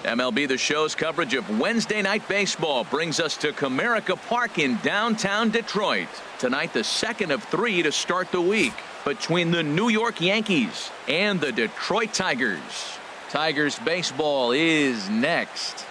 MLB The Show's coverage of Wednesday Night Baseball brings us to Comerica Park in downtown Detroit. Tonight, the second of three to start the week between the New York Yankees and the Detroit Tigers. Tigers baseball is next.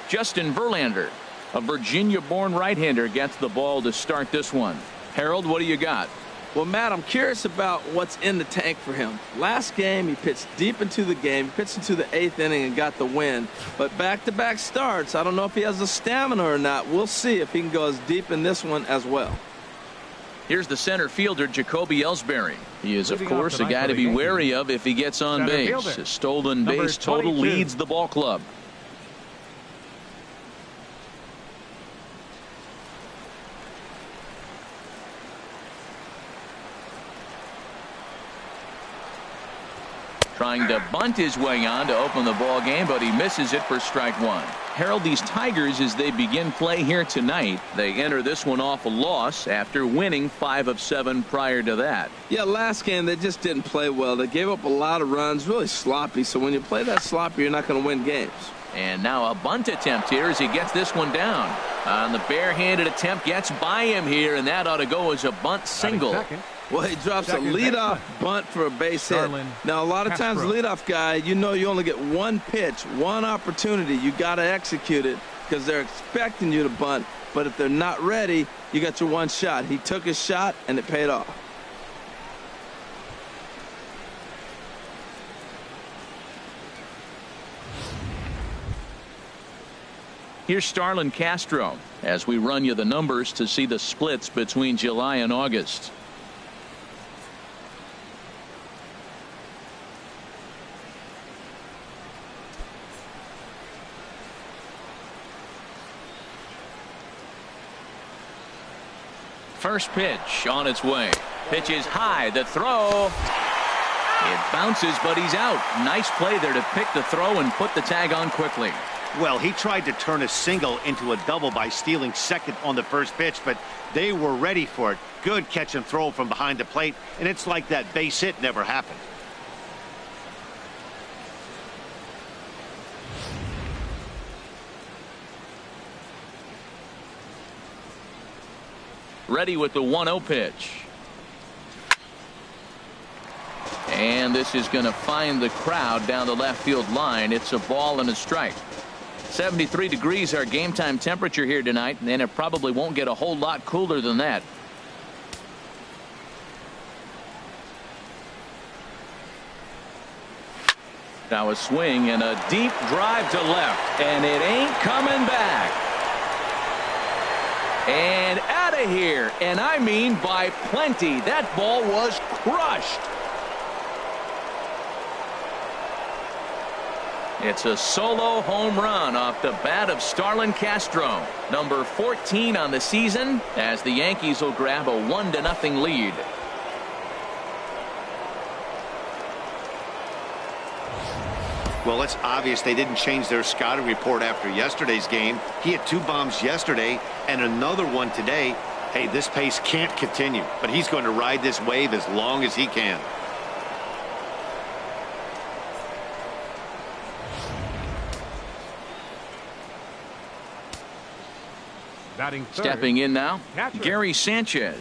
Justin Verlander, a Virginia-born right-hander, gets the ball to start this one. Harold, what do you got? Well, Matt, I'm curious about what's in the tank for him. Last game, he pitched deep into the game, pitched into the 8th inning and got the win. But back-to-back starts, I don't know if he has the stamina or not. We'll see if he can go as deep in this one as well. Here's the center fielder, Jacoby Ellsbury. He is, of course, a guy to be wary of if he gets on base. His stolen base total leads the ball club. Trying to bunt his way on to open the ball game, but he misses it for strike one. Harold, these Tigers, as they begin play here tonight, they enter this one off a loss after winning 5 of 7 prior to that. Yeah, last game they just didn't play well. They gave up a lot of runs, really sloppy. So when you play that sloppy, you're not going to win games. And now a bunt attempt here as he gets this one down. On the barehanded attempt, gets by him here, and that ought to go as a bunt single. Well, he drops a leadoff bunt for a base hit. Now, a lot of times, leadoff guy, you know you only get one pitch, one opportunity. You got to execute it because they're expecting you to bunt. But if they're not ready, you got your one shot. He took his shot, and it paid off. Here's Starlin Castro as we run you the numbers to see the splits between July and August. First pitch on its way. Pitch is high. The throw. It bounces, but he's out. Nice play there to pick the throw and put the tag on quickly. Well, he tried to turn a single into a double by stealing second on the first pitch, but they were ready for it. Good catch and throw from behind the plate, and it's like that base hit never happened. Ready with the 1-0 pitch. And this is going to find the crowd down the left field line. It's a ball and a strike. 73 degrees our game time temperature here tonight, and it probably won't get a whole lot cooler than that. Now a swing and a deep drive to left, and it ain't coming back. And out of here, and I mean by plenty. That ball was crushed. It's a solo home run off the bat of Starlin Castro, number 14 on the season, as the Yankees will grab a 1-0 lead. Well, it's obvious they didn't change their scouting report after yesterday's game. He had 2 bombs yesterday and another one today. Hey, this pace can't continue, but he's going to ride this wave as long as he can. Stepping in now, Gary Sanchez.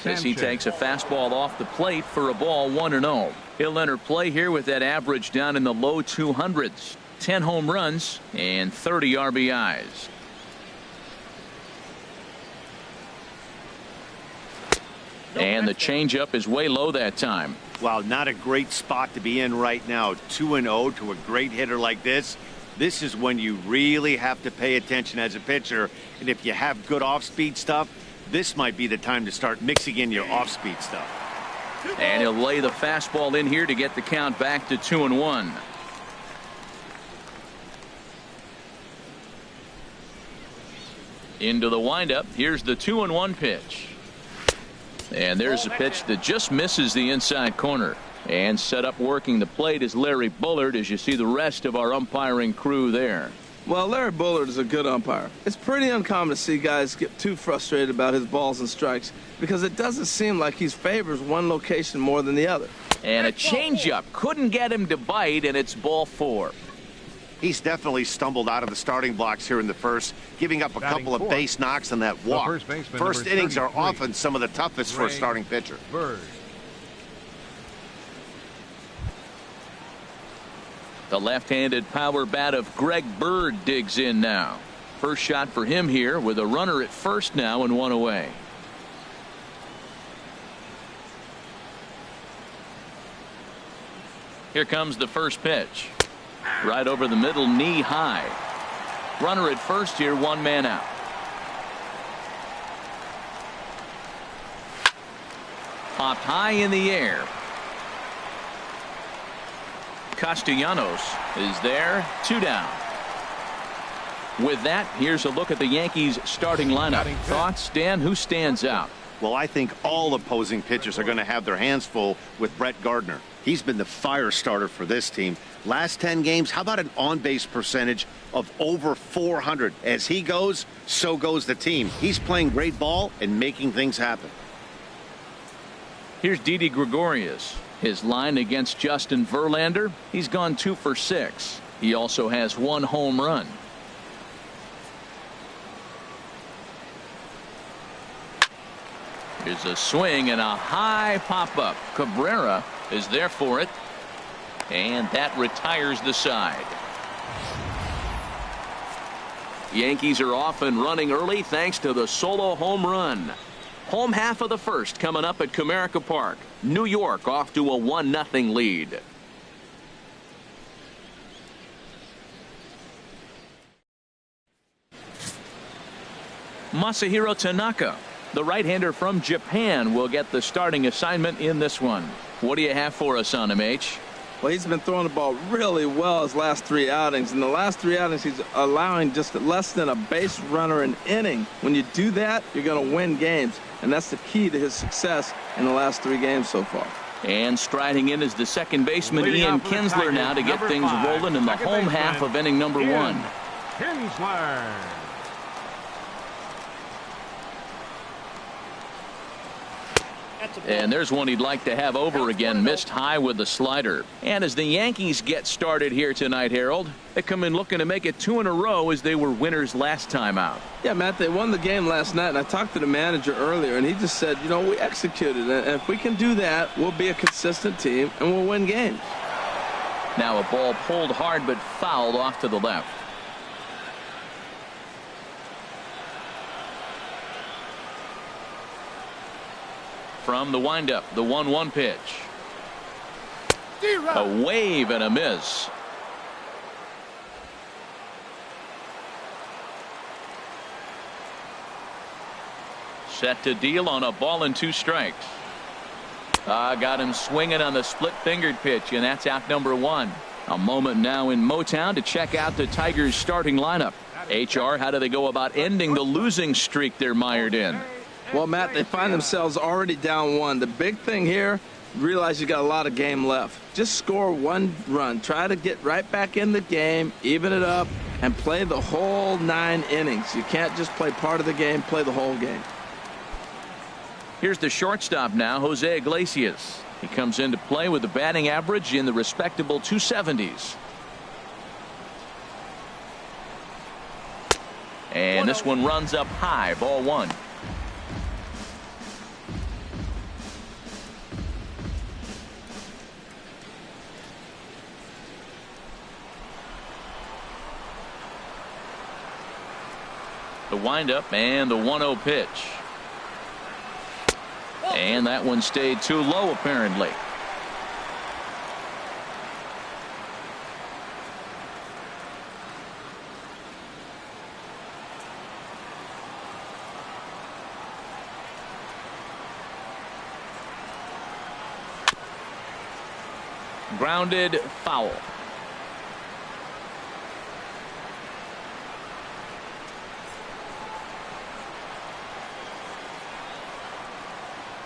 As he takes a fastball off the plate for a ball, 1-0. He'll enter play here with that average down in the low 200s. 10 home runs and 30 RBIs. And the changeup is way low that time. Wow, not a great spot to be in right now. 2-0 to a great hitter like this. This is when you really have to pay attention as a pitcher. And if you have good off-speed stuff, this might be the time to start mixing in your off-speed stuff. And he'll lay the fastball in here to get the count back to 2-1. Into the windup. Here's the 2-1 pitch. And there's a pitch that just misses the inside corner. And set up working the plate is Larry Bullard, as you see the rest of our umpiring crew there. Well, Larry Bullard is a good umpire. It's pretty uncommon to see guys get too frustrated about his balls and strikes because it doesn't seem like he favors one location more than the other. And a changeup couldn't get him to bite, and it's ball 4. He's definitely stumbled out of the starting blocks here in the first, giving up a couple of base knocks on that walk. First innings are often some of the toughest for a starting pitcher. The left-handed power bat of Greg Bird digs in now. First shot for him here with a runner at first now and 1 away. Here comes the first pitch. Right over the middle, knee high. Runner at first here, 1 man out. Popped high in the air. Castellanos is there, 2 down. With that, here's a look at the Yankees starting lineup. Thoughts, Dan? Who stands out? Well, I think all opposing pitchers are going to have their hands full with Brett Gardner. He's been the fire starter for this team. Last 10 games, how about an on-base percentage of over 400? As he goes, so goes the team. He's playing great ball and making things happen. Here's Didi Gregorius. His line against Justin Verlander, he's gone 2 for 6. He also has 1 home run. Here's a swing and a high pop-up. Cabrera is there for it. And that retires the side. Yankees are off and running early thanks to the solo home run. Home half of the first coming up at Comerica Park. New York off to a 1-0 lead. Masahiro Tanaka, the right-hander from Japan, will get the starting assignment in this one. What do you have for us on him, H? Well, he's been throwing the ball really well his last 3 outings. In the last 3 outings, he's allowing just less than a base runner an inning. When you do that, you're going to win games. And that's the key to his success in the last 3 games so far. And striding in is the second baseman, Ian Kinsler, now to get things rolling in the home half of inning number 1. Kinsler. And there's one he'd like to have over again. Missed high with the slider. And as the Yankees get started here tonight, Harold, they come in looking to make it 2 in a row as they were winners last time out. Yeah, Matt, they won the game last night, and I talked to the manager earlier, and he just said, you know, we executed, and if we can do that, we'll be a consistent team, and we'll win games. Now a ball pulled hard but fouled off to the left. From the windup, the 1-1 pitch. A wave and a miss. Set to deal on a ball and 2 strikes. Got him swinging on the split-fingered pitch, and that's out number 1. A moment now in Motown to check out the Tigers' starting lineup. HR, how do they go about ending the losing streak they're mired in? Well, Matt, they find themselves already down 1. The big thing here, realize you got a lot of game left. Just score 1 run. Try to get right back in the game, even it up, and play the whole 9 innings. You can't just play part of the game, play the whole game. Here's the shortstop now, Jose Iglesias. He comes into play with a batting average in the respectable 270s. And this one runs up high, ball 1. The windup and the 1-0 pitch. And that one stayed too low, apparently. Grounded, foul.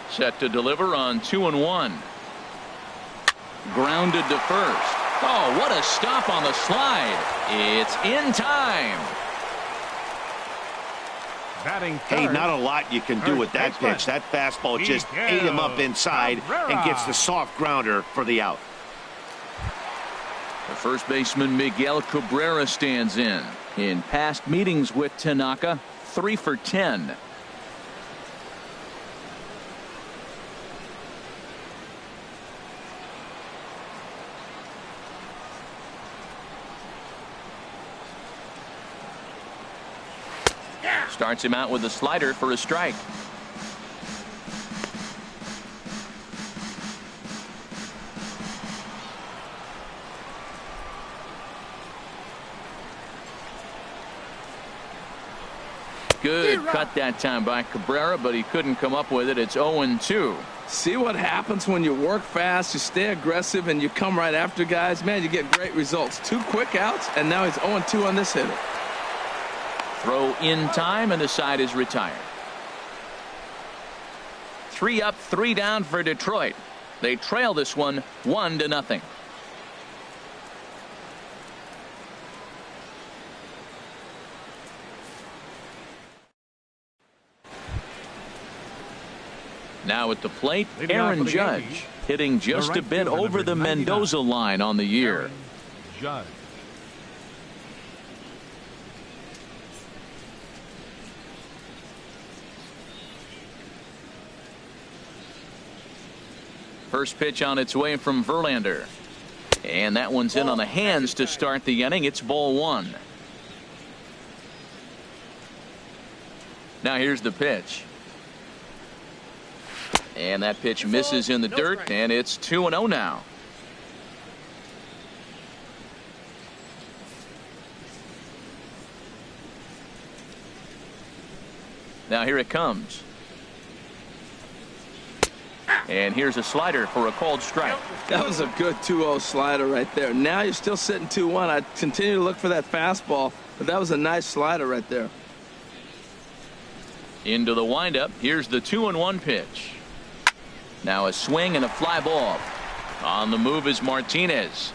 Set to deliver on 2-1. Grounded to first. Oh, what a stop on the slide. It's in time. Hey, not a lot you can do with that pitch. That fastball just ate him up inside and gets the soft grounder for the out. The first baseman Miguel Cabrera stands in. In past meetings with Tanaka, 3 for 10. Starts him out with a slider for a strike. Good cut that time by Cabrera, but he couldn't come up with it. It's 0-2. See what happens when you work fast, you stay aggressive, and you come right after guys? Man, you get great results. 2 quick outs, and now he's 0-2 on this hitter. Throw in time, and the side is retired. 3 up, 3 down for Detroit. They trail this one 1-0. Now at the plate, Aaron Judge, hitting just a bit over the Mendoza line on the year. Judge. First pitch on its way from Verlander. And that one's in on the hands to start the inning. It's ball 1. Now here's the pitch. And that pitch misses in the dirt, and it's 2-0 now. Now here it comes. And here's a slider for a called strike. That was a good 2-0 slider right there. Now you're still sitting 2-1. I continue to look for that fastball, but that was a nice slider right there. Into the windup. Here's the 2-1 pitch. Now a swing and a fly ball. On the move is Martinez.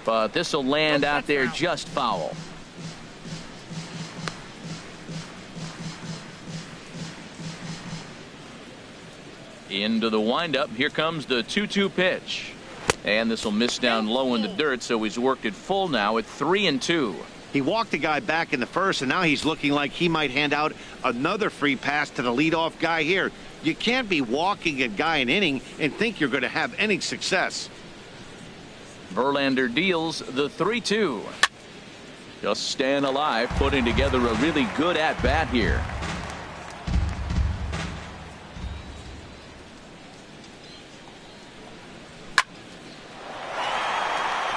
But this will land out there just foul. Into the windup. Here comes the 2-2 pitch. And this will miss down low in the dirt, so he's worked it full now at 3-2. He walked the guy back in the first, and now he's looking like he might hand out another free pass to the leadoff guy here. You can't be walking a guy an inning and think you're going to have any success. Verlander deals the 3-2. Just staying alive, putting together a really good at-bat here.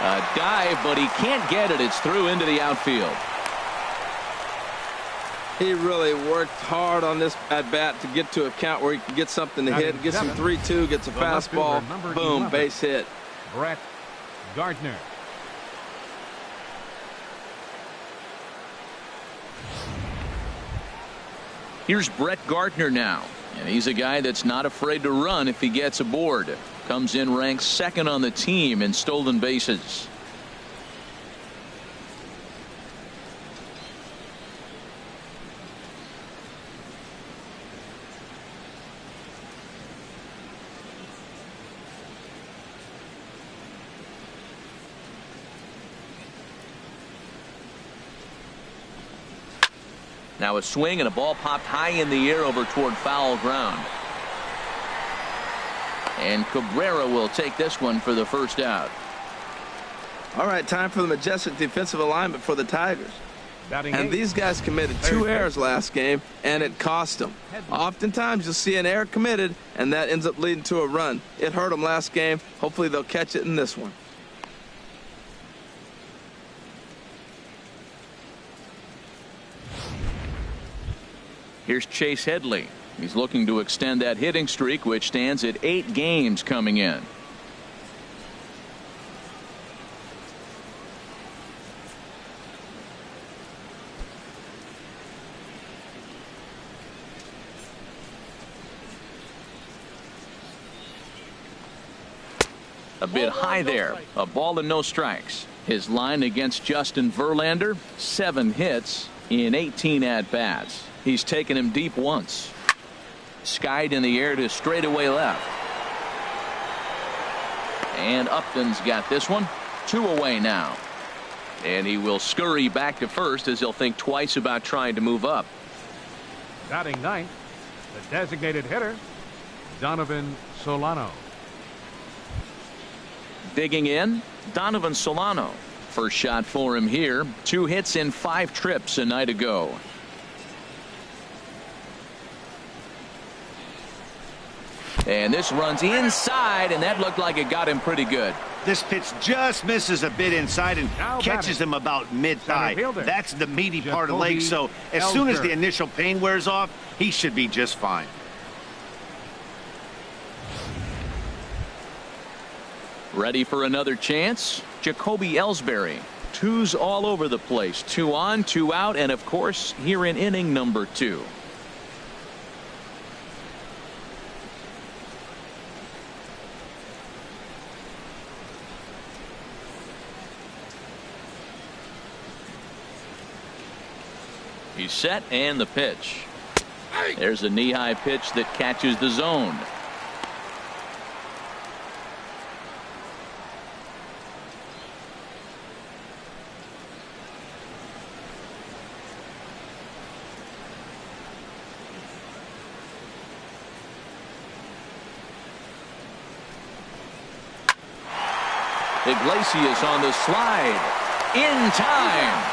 A dive, but he can't get it. It's through into the outfield. He really worked hard on this at-bat to get to a count where he can get something to hit, get some 3-2, gets a fastball, boom, base hit. Brett Gardner. Here's Brett Gardner now, and he's a guy that's not afraid to run if he gets aboard. Comes in ranked 2nd on the team in stolen bases. Now a swing and a ball popped high in the air over toward foul ground. And Cabrera will take this one for the first out. All right, time for the majestic defensive alignment for the Tigers. And these guys committed 2 errors last game, and it cost them. Oftentimes you'll see an error committed, and that ends up leading to a run. It hurt them last game. Hopefully they'll catch it in this one. Here's Chase Headley. He's looking to extend that hitting streak, which stands at 8 games coming in. A bit high there. A ball and no strikes. His line against Justin Verlander, 7 hits in 18 at-bats. He's taken him deep once. Skied in the air to straightaway left. And Upton's got this one. 2 away now. And he will scurry back to first as he'll think twice about trying to move up. Batting ninth, the designated hitter, Donovan Solano. Digging in, Donovan Solano. First shot for him here. 2 hits in 5 trips a night ago. And this runs inside, and that looked like it got him pretty good. This pitch just misses a bit inside and Now catches him about mid-thigh. That's the meaty part of the leg, so as soon as the initial pain wears off, he should be just fine. Ready for another chance? Jacoby Ellsbury. 2s all over the place. 2 on, 2 out, and of course, here in inning number 2. He's set, and the pitch. There's a knee-high pitch that catches the zone. Iglesias on the slide. In time.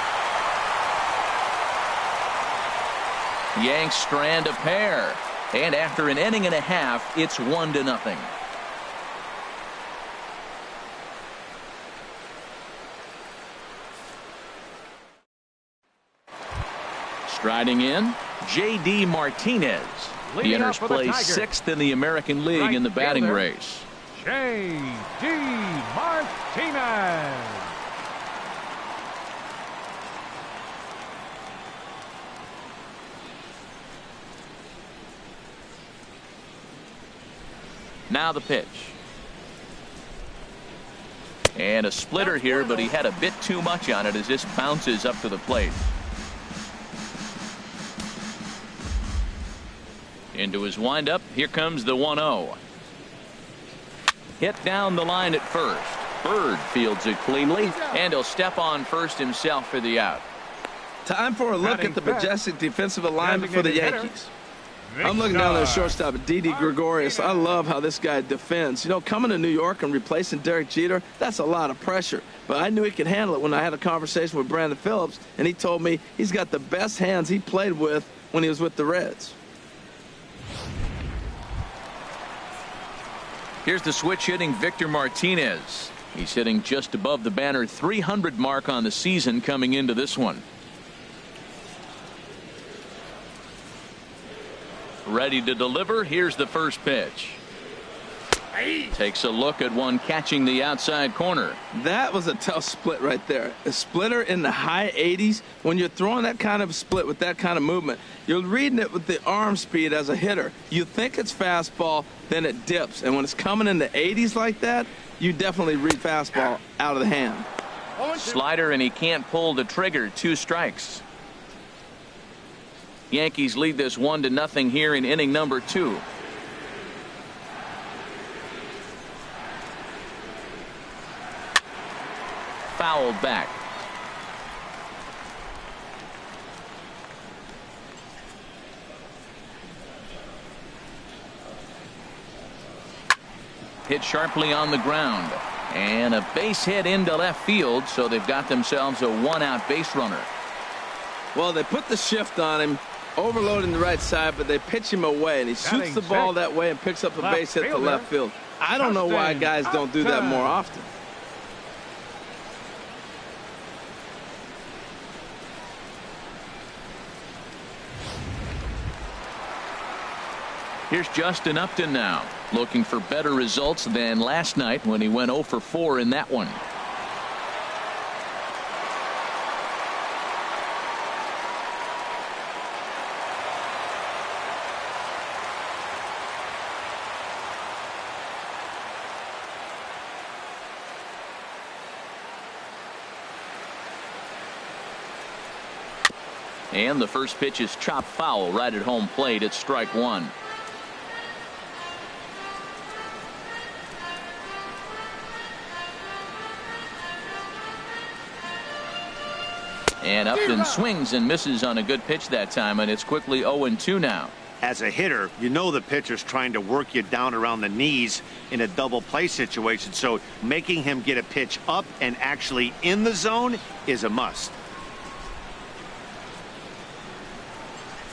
Yanks strand a pair. And after an inning and a half, it's 1-0. Striding in, J.D. Martinez. He enters play 6th in the American League in the batting race. J.D. Martinez. Now the pitch. And a splitter here, but he had a bit too much on it as this bounces up to the plate. Into his windup. Here comes the 1-0. Hit down the line at first. Bird fields it cleanly, and he'll step on first himself for the out. Time for a look at the majestic defensive alignment for the Yankees. I'm looking down at shortstop, Didi Gregorius. I love how this guy defends. You know, coming to New York and replacing Derek Jeter, that's a lot of pressure. But I knew he could handle it when I had a conversation with Brandon Phillips, and he told me he's got the best hands he played with when he was with the Reds. Here's the switch hitting Victor Martinez. He's hitting just above the banner 300 mark on the season coming into this one. Ready to deliver. Here's the first pitch. Takes a look at one catching the outside corner. That was a tough split right there. A splitter in the high 80s. When you're throwing that kind of split with that kind of movement, you're reading it with the arm speed as a hitter. You think it's fastball, then it dips. And when it's coming in the 80s like that, you definitely read fastball out of the hand. Slider, and he can't pull the trigger. 2 strikes. Yankees lead this 1-0 here in inning number 2. Fouled back. Hit sharply on the ground. And a base hit into left field, so they've got themselves a 1-out base runner. Well, they put the shift on him, overloading the right side, but they pitch him away, and he shoots the ball that way and picks up a base hit to left field. I don't know why guys don't do that more often. Here's Justin Upton now, looking for better results than last night when he went 0 for 4 in that one. And the first pitch is chopped foul right at home plate. It's strike one. And up and swings and misses on a good pitch that time, and it's quickly 0-2 now. As a hitter, you know the pitcher's trying to work you down around the knees in a double play situation, so making him get a pitch up and actually in the zone is a must.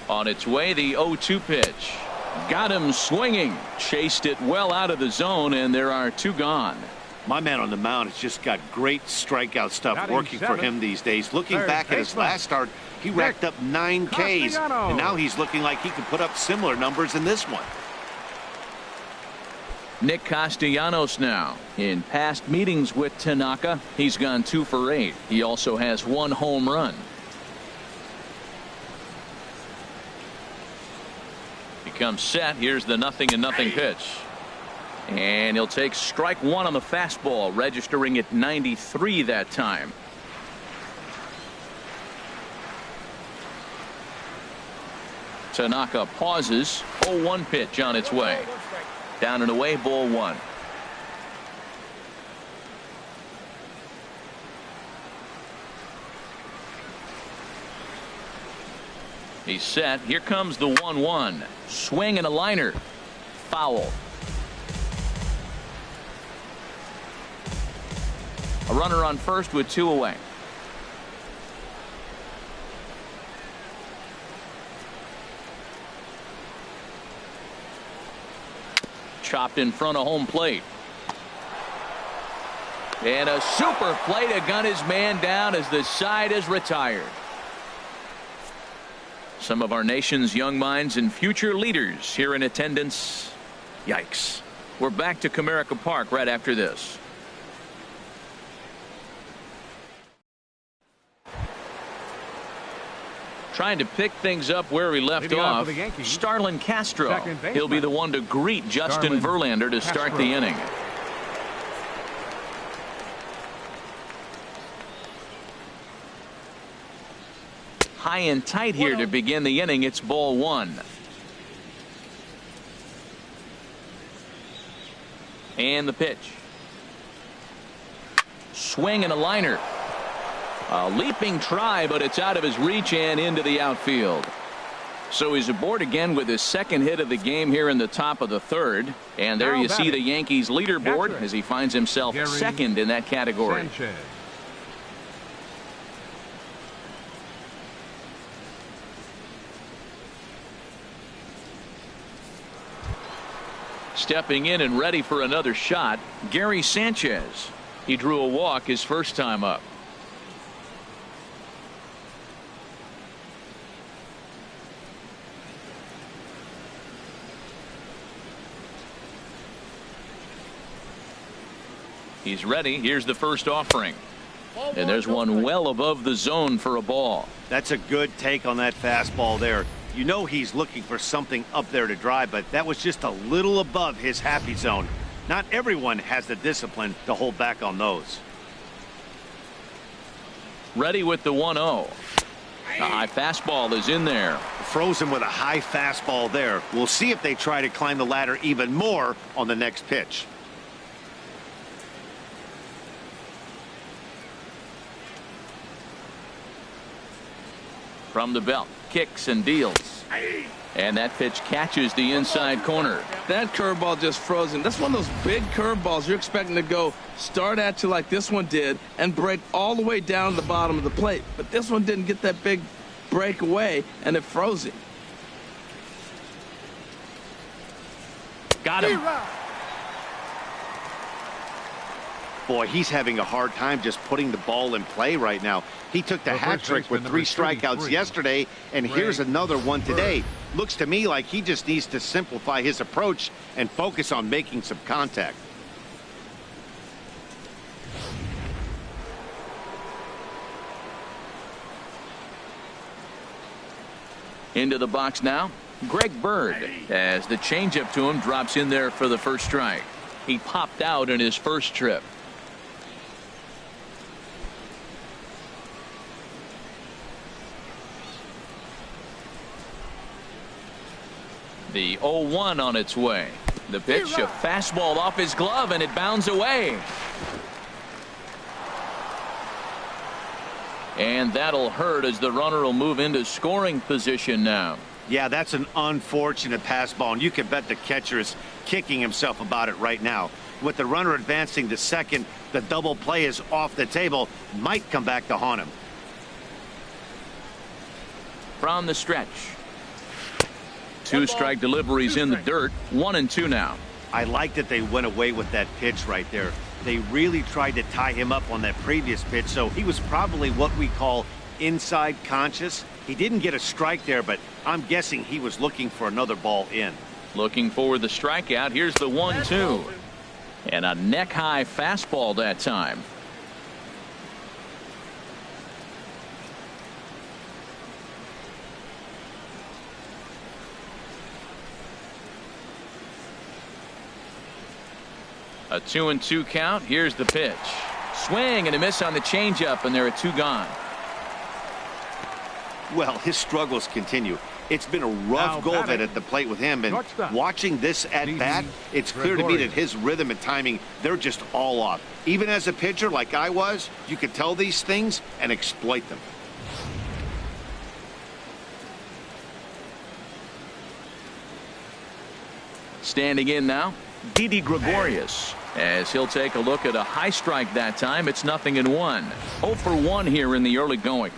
On its way, the 0-2 pitch. Got him swinging. Chased it well out of the zone, and there are two gone. My man on the mound has just got great strikeout stuff working for him these days. Looking back at his last start, he racked up 9 Ks, and now he's looking like he can put up similar numbers in this one. Nick Castellanos now. In past meetings with Tanaka, he's gone 2 for 8. He also has 1 home run. He comes set. Here's the 0-0 pitch. And he'll take strike one on the fastball, registering at 93 that time. Tanaka pauses. 0-1 pitch on its way. Down and away, ball one. He's set. Here comes the 1-1. Swing and a liner. Foul. A runner on first with 2 away. Chopped in front of home plate. And a super play to gun his man down as the side is retired. Some of our nation's young minds and future leaders here in attendance. Yikes. We're back to Comerica Park right after this. Trying to pick things up where we left off. Starlin Castro. He'll be the one to greet Justin Verlander to start the inning. High and tight here to begin the inning. It's ball one. And the pitch. Swing and a liner. A leaping try, but it's out of his reach and into the outfield. So he's aboard again with his second hit of the game here in the top of the third. And there you see the Yankees leaderboard as he finds himself second in that category. Stepping in and ready for another shot, Gary Sanchez. He drew a walk his first time up. He's ready. Here's the first offering. And there's one well above the zone for a ball. That's a good take on that fastball there. You know he's looking for something up there to drive, but that was just a little above his happy zone. Not everyone has the discipline to hold back on those. Ready with the 1-0. A high fastball is in there. Frozen with a high fastball there. We'll see if they try to climb the ladder even more on the next pitch. From the belt, kicks and deals. And that pitch catches the inside corner. That curveball just frozen. That's one of those big curveballs you're expecting to go start at you like this one did and break all the way down to the bottom of the plate. But this one didn't get that big break away, and it froze him. Got him. Boy, he's having a hard time just putting the ball in play right now. He took the hat trick with 3 strikeouts yesterday, and here's another one today. Looks to me like he just needs to simplify his approach and focus on making some contact. Into the box now, Greg Bird, as the changeup to him drops in there for the first strike. He popped out in his first trip. The 0-1 on its way. The pitch, a fastball off his glove, and it bounds away. And that'll hurt as the runner will move into scoring position now. Yeah, that's an unfortunate pass ball, and you can bet the catcher is kicking himself about it right now. With the runner advancing to second, the double play is off the table, might come back to haunt him. From the stretch. 2 strike deliveries in the dirt. 1-2 now. I like that they went away with that pitch right there. They really tried to tie him up on that previous pitch, so he was probably what we call inside conscious. He didn't get a strike there, but I'm guessing he was looking for another ball in. Looking for the strikeout. Here's the 1-2. And a neck-high fastball that time. A 2-2 count. Here's the pitch. Swing and a miss on the changeup, and there are 2 gone. Well, his struggles continue. It's been a rough go of it at the plate with him, and watching this at bat, it's clear to me that his rhythm and timing, they're just all off. Even as a pitcher like I was, you could tell these things and exploit them. Standing in now, Didi Gregorius, as he'll take a look at a high strike that time. It's 0-1. 0 for 1 here in the early going.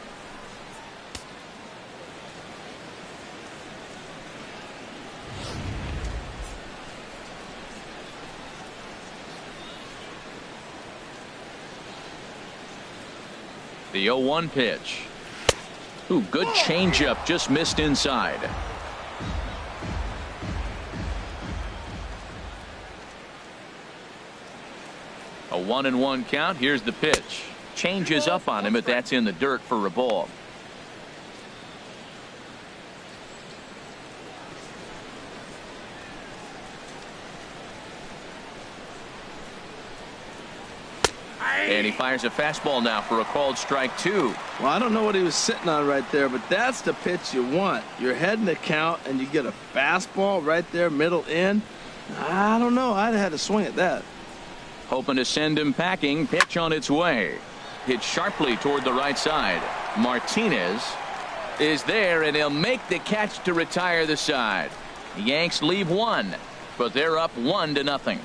The 0-1 pitch. Ooh, good changeup, just missed inside. A 1-1 count. Here's the pitch. Changes up on him, but that's in the dirt for a ball. And he fires a fastball now for a called strike 2. Well, I don't know what he was sitting on right there, but that's the pitch you want. You're heading the count, and you get a fastball right there, middle in. I don't know. I'd have had to swing at that. Hoping to send him packing. Pitch on its way. Hit sharply toward the right side. Martinez is there, and he'll make the catch to retire the side. The Yanks leave 1, but they're up 1-0.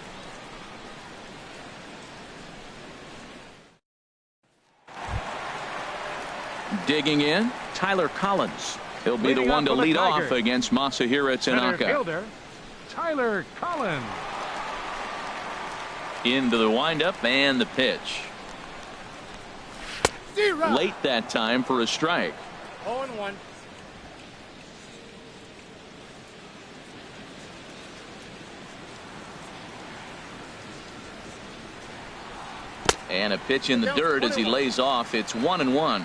Digging in, Tyler Collins. He'll be the one to lead off against Masahiro Tanaka. Center fielder, Tyler Collins. Into the windup and the pitch. Late that time for a strike. 0-1. And a pitch in the dirt as he lays off. It's 1-1.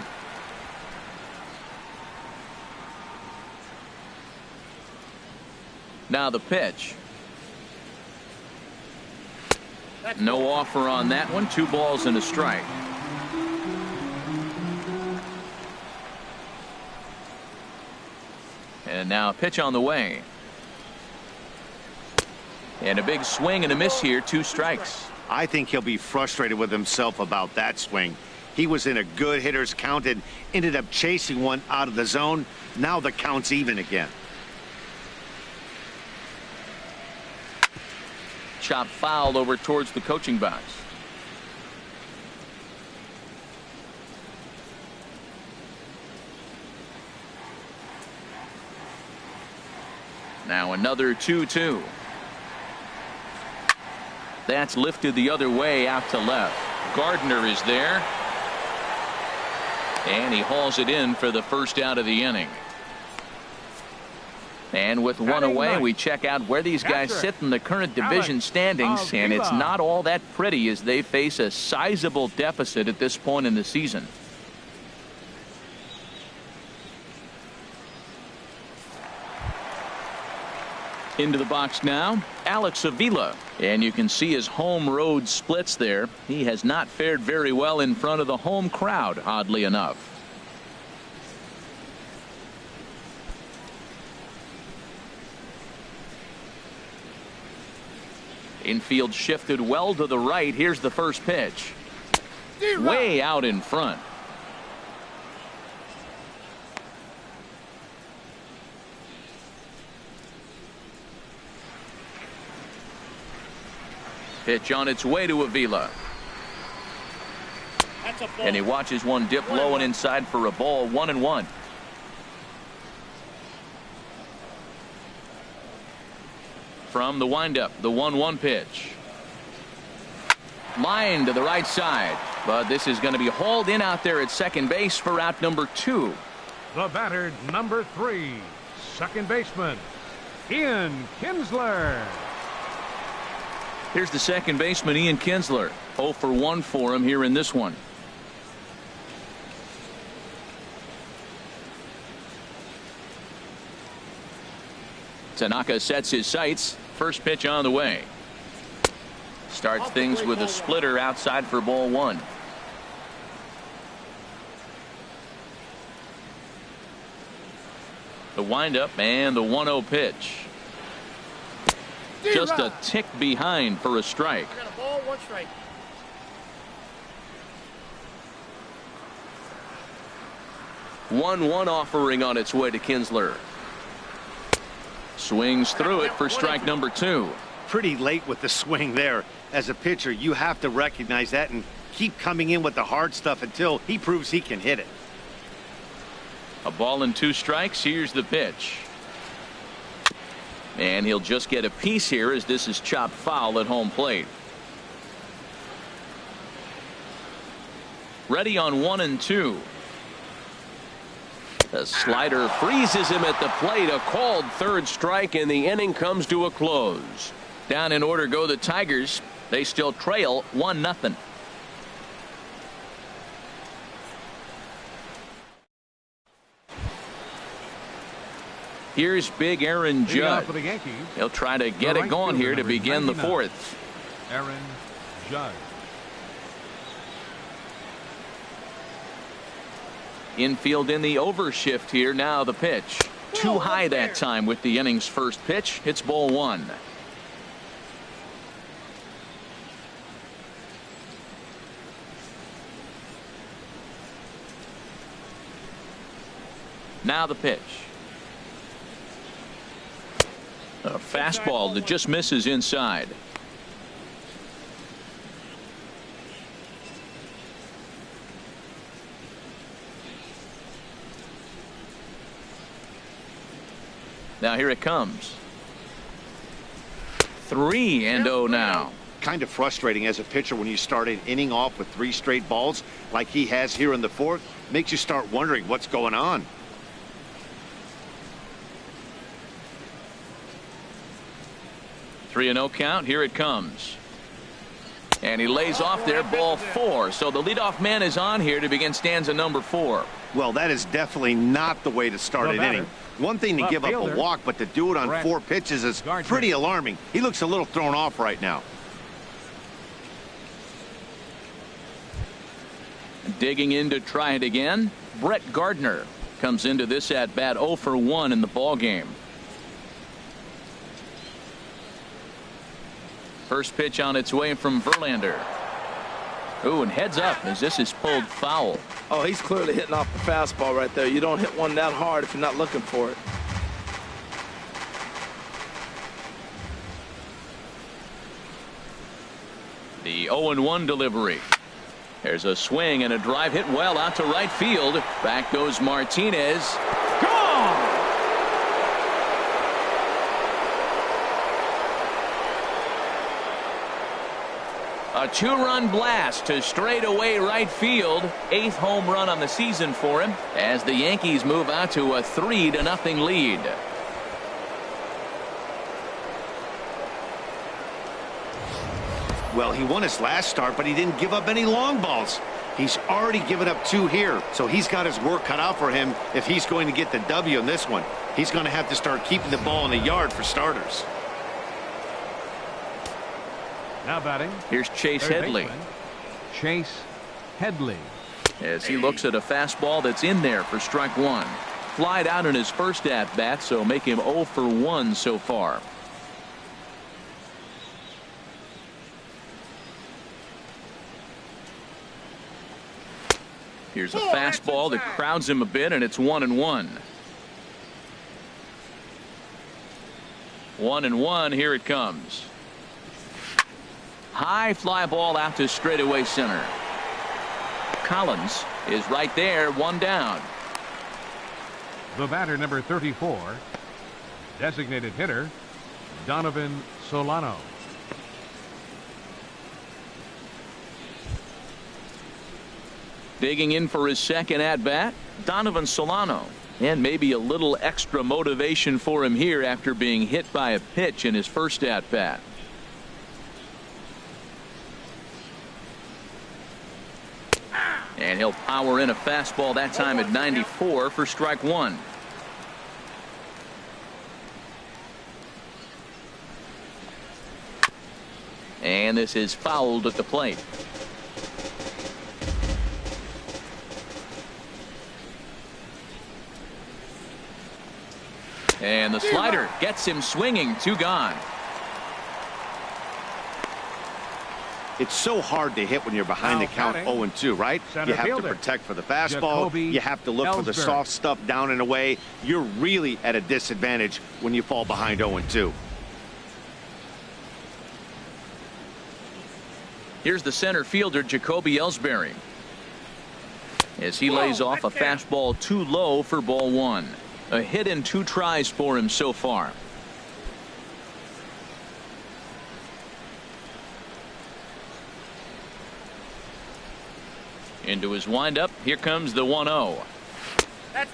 Now the pitch. No offer on that one. 2 balls and a strike. And now a pitch on the way. And a big swing and a miss here. 2 strikes. I think he'll be frustrated with himself about that swing. He was in a good hitter's count and ended up chasing one out of the zone. Now the count's even again. Chop fouled over towards the coaching box. Now another 2-2. That's lifted the other way out to left. Gardner is there. And he hauls it in for the first out of the inning. And with 1 away, we check out where these guys sit in the current division standings, and it's not all that pretty as they face a sizable deficit at this point in the season. Into the box now, Alex Avila, and you can see his home road splits there. He has not fared very well in front of the home crowd, oddly enough. Infield shifted well to the right. Here's the first pitch. Way out in front. Pitch on its way to Avila. And he watches one dip low and inside for a ball. 1-1. From the windup, the 1-1 pitch. Line to the right side, but this is going to be hauled in out there at second base for out number 2. The batter, number 3, second baseman, Ian Kinsler. Here's the second baseman, Ian Kinsler. 0 for 1 for him here in this one. Tanaka sets his sights. First pitch on the way. Starts things with a splitter outside for ball 1. The windup and the 1-0 pitch. Just a tick behind for a strike. 1-1 offering on its way to Kinsler. Swings through it for strike number 2. Pretty late with the swing there. As a pitcher, you have to recognize that and keep coming in with the hard stuff until he proves he can hit it. A ball and 2 strikes. Here's the pitch. And he'll just get a piece here as this is chopped foul at home plate. Ready on 1-2. The slider freezes him at the plate. A called third strike, and the inning comes to a close. Down in order go the Tigers. They still trail 1-0. Here's big Aaron Judge. For the Yankees, He'll try to get it going here to begin the 4th. Aaron Judge. Infield in the overshift here. Now the pitch. Too high that time with the inning's first pitch. It's ball 1. Now the pitch. A fastball that just misses inside. Now here it comes. 3-0 now. Kind of frustrating as a pitcher when you start an inning off with 3 straight balls like he has here in the 4th. Makes you start wondering what's going on. Three 3-0 count. Here it comes. And he lays off there, ball 4. So the leadoff man is on here to begin stanza number 4. Well, that is definitely not the way to start an inning. One thing to give up a walk, but to do it on 4 pitches is pretty alarming. He looks a little thrown off right now. Digging in to try it again. Brett Gardner comes into this at bat 0 for 1 in the ball game. First pitch on its way from Verlander. Ooh, and heads up as this is pulled foul. Oh, he's clearly hitting off the fastball right there. You don't hit one that hard if you're not looking for it. The 0-1 delivery. There's a swing and a drive hit well out to right field. Back goes Martinez. Gone! A 2-run blast to straightaway right field. 8th home run on the season for him as the Yankees move out to a 3-0 lead. Well, he won his last start, but he didn't give up any long balls. He's already given up 2 here, so he's got his work cut out for him if he's going to get the W in this one. He's going to have to start keeping the ball in the yard for starters. Now batting. Here's Chase Headley. Chase Headley. As he looks at a fastball that's in there for strike 1. Flied out in his first at bat, so make him 0 for 1 so far. Here's a fastball that crowds him a bit, and it's 1-1. 1-1. Here it comes. High fly ball out to straightaway center. Collins is right there, one down. The batter, number 34, designated hitter, Donovan Solano. Digging in for his second at-bat, Donovan Solano. And maybe a little extra motivation for him here after being hit by a pitch in his first at-bat. And he'll power in a fastball that time at 94 for strike one. And this is fouled at the plate. And the slider gets him swinging. Two gone. It's so hard to hit when you're behind the count 0-2, right? You have to protect for the fastball. You have to look for the soft stuff down and away. You're really at a disadvantage when you fall behind 0-2. Here's the center fielder, Jacoby Ellsbury, as he lays off a fastball too low for ball one. A hit in 2 tries for him so far. Into his windup. Here comes the 1-0.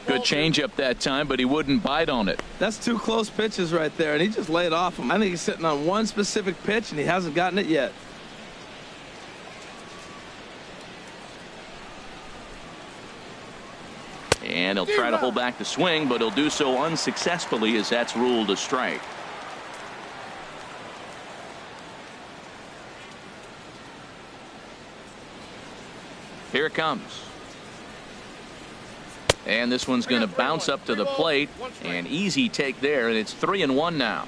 Good changeup that time, but he wouldn't bite on it. That's 2 close pitches right there, and he just laid off him. I think he's sitting on one specific pitch, and he hasn't gotten it yet. And he'll try to hold back the swing, but he'll do so unsuccessfully as that's ruled a strike. Here it comes. And this one's going to bounce up to the plate. An easy take there, and it's 3-1 now.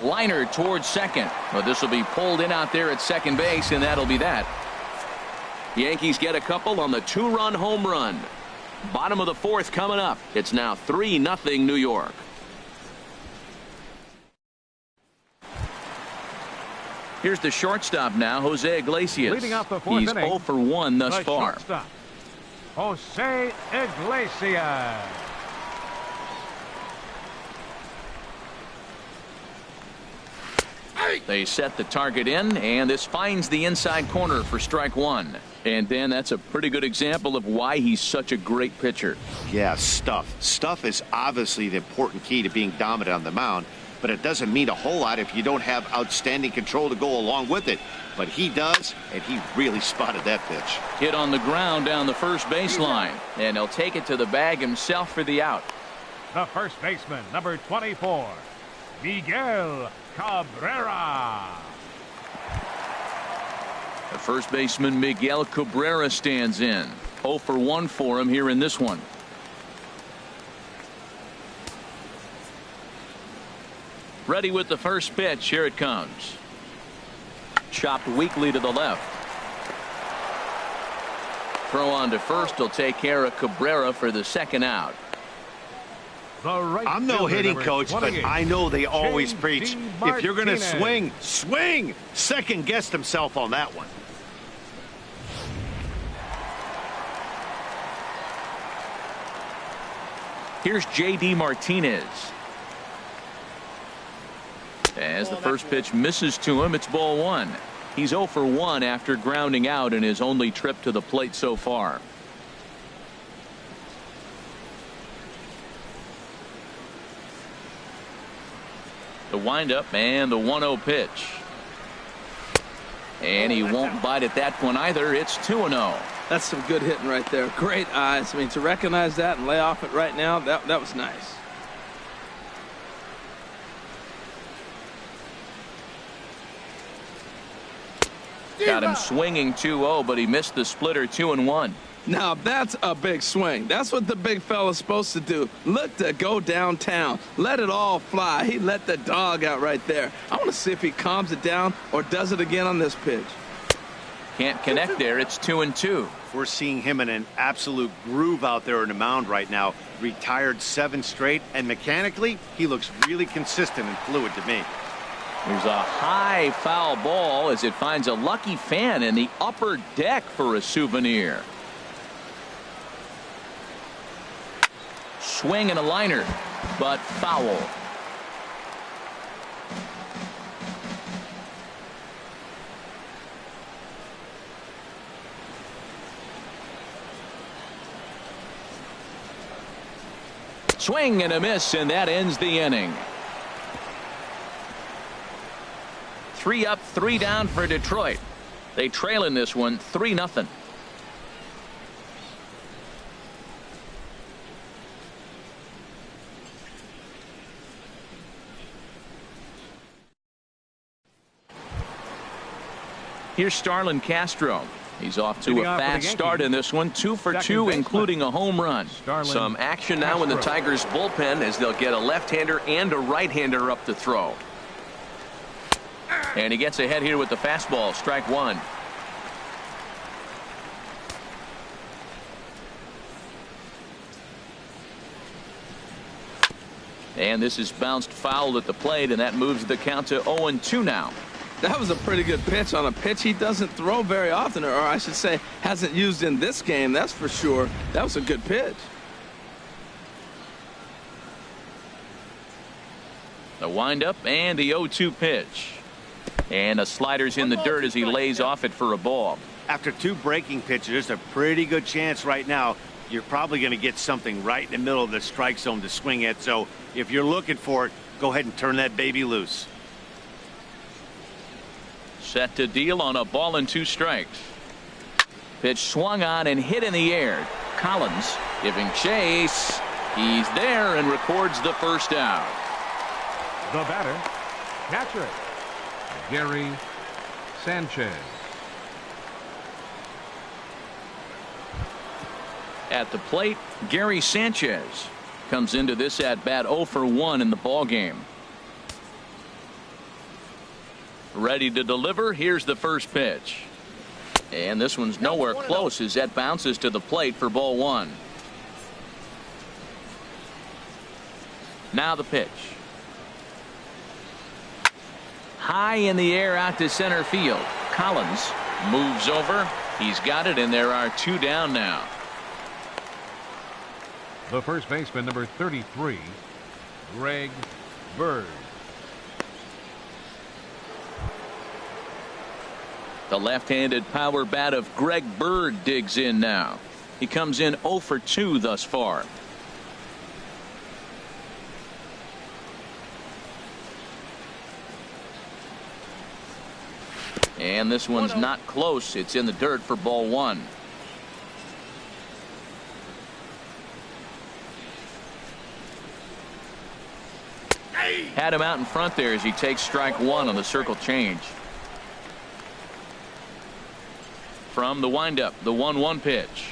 Liner towards second. But this will be pulled in out there at second base, and that'll be that. Yankees get a couple on the 2-run home run. Bottom of the 4th coming up. It's now 3-0 New York. Here's the shortstop now, Jose Iglesias. Leading off the 4th He's inning, 0 for 1 thus far. Shortstop, Jose Iglesias. They set the target in, and this finds the inside corner for strike one. And Dan, that's a pretty good example of why he's such a great pitcher. Yeah, stuff. Stuff is obviously the important key to being dominant on the mound, but it doesn't mean a whole lot if you don't have outstanding control to go along with it. But he does, and he really spotted that pitch. Hit on the ground down the first baseline, and he'll take it to the bag himself for the out. The first baseman, number 24, Miguel Cabrera. The first baseman, Miguel Cabrera, stands in. 0 for 1 for him here in this one. Ready with the first pitch. Here it comes. Chopped weakly to the left. Throw on to first will take care of Cabrera for the second out. I'm no hitting coach, but I know they always preach, if you're going to swing, swing. Second guessed himself on that one. Here's J.D. Martinez. As the first pitch misses to him, it's ball one. He's 0 for 1 after grounding out in his only trip to the plate so far. The windup and the 1-0 pitch. And he won't bite at that one either. It's 2-0. That's some good hitting right there. Great eyes. I mean, to recognize that and lay off it right now, that was nice. Got him swinging 2-0, but he missed the splitter 2-1. Now that's a big swing. That's what the big fella's supposed to do. Look to go downtown. Let it all fly. He let the dog out right there. I want to see if he calms it down or does it again on this pitch. Can't connect there. It's 2-2. We're seeing him in an absolute groove out there in the mound right now. Retired 7 straight, and mechanically, he looks really consistent and fluid to me. There's a high foul ball as it finds a lucky fan in the upper deck for a souvenir. Swing and a liner, but foul. Swing and a miss, and that ends the inning. 3 up, 3 down for Detroit. They trail in this one 3-0. Here's Starlin Castro. He's off to a fast start in this one. 2 for 2, including a home run. Some action now in the Tigers bullpen as they'll get a left-hander and a right-hander up to throw. And he gets ahead here with the fastball. Strike 1. And this is bounced foul at the plate, and that moves the count to 0-2 now. That was a pretty good pitch on a pitch he doesn't throw very often, or I should say hasn't used in this game, that's for sure. That was a good pitch. The windup and the 0-2 pitch. And a slider's in the dirt as he lays off it for a ball. After 2 breaking pitches, there's a pretty good chance right now you're probably going to get something right in the middle of the strike zone to swing at. So if you're looking for it, go ahead and turn that baby loose. Set to deal on a ball and 2 strikes. Pitch swung on and hit in the air. Collins giving chase. He's there and records the first out. The batter, catcher, Gary Sanchez. At the plate, Gary Sanchez comes into this at bat 0 for 1 in the ball game. Ready to deliver. Here's the first pitch. And this one's nowhere close as that bounces to the plate for ball 1. Now the pitch. High in the air out to center field. Collins moves over. He's got it, and there are 2 down now. The first baseman, number 33, Greg Bird. The left-handed power bat of Greg Bird digs in now. He comes in 0 for 2 thus far. And this one's not close. It's in the dirt for ball 1. Had him out in front there as he takes strike 1 on the circle change. From the windup, the 1-1 pitch.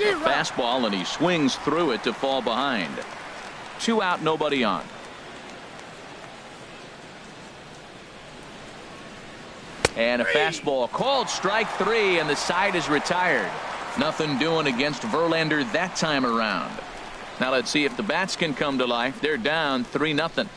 A fastball, and he swings through it to fall behind. 2 out, nobody on. And a fastball called strike 3, and the side is retired. Nothing doing against Verlander that time around. Now let's see if the bats can come to life. They're down 3-0.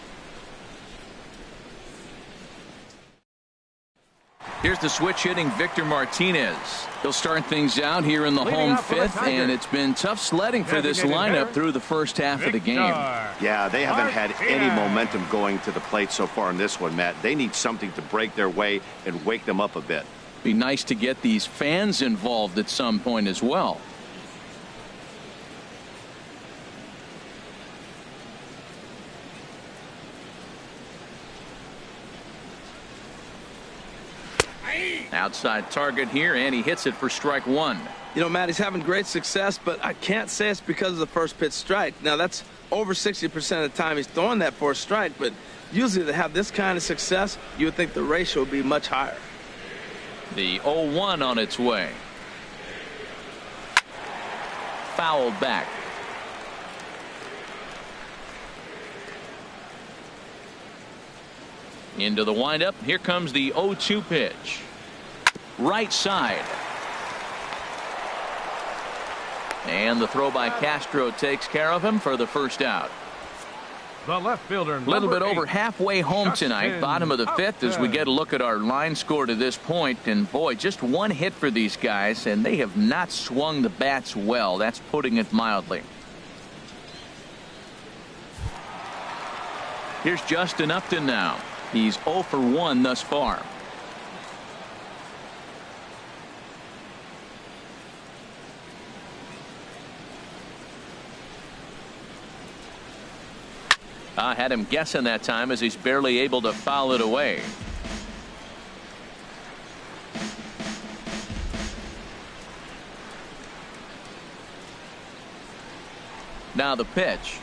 Here's the switch hitting Victor Martinez. He'll start things out here in the home 5th, and it's been tough sledding for this lineup through the first half of the game. Yeah, they haven't had any momentum going to the plate so far in this one, Matt. They need something to break their way and wake them up a bit. Be nice to get these fans involved at some point as well. Outside target here, and he hits it for strike 1. You know, Matt, he's having great success, but I can't say it's because of the first pitch strike. Now, that's over 60% of the time he's throwing that for a strike, but usually to have this kind of success, you would think the ratio would be much higher. The 0-1 on its way. fouled back. Into the windup. Here comes the 0-2 pitch. Right side. And the throw by Castro takes care of him for the first out. The left fielder, A little bit over halfway home tonight, bottom of the fifth, as we get a look at our line score to this point. And boy, just one hit for these guys, and they have not swung the bats well. That's putting it mildly. Here's Justin Upton now. He's 0 for 1 thus far. I had him guessing that time, as he's barely able to foul it away. Now the pitch.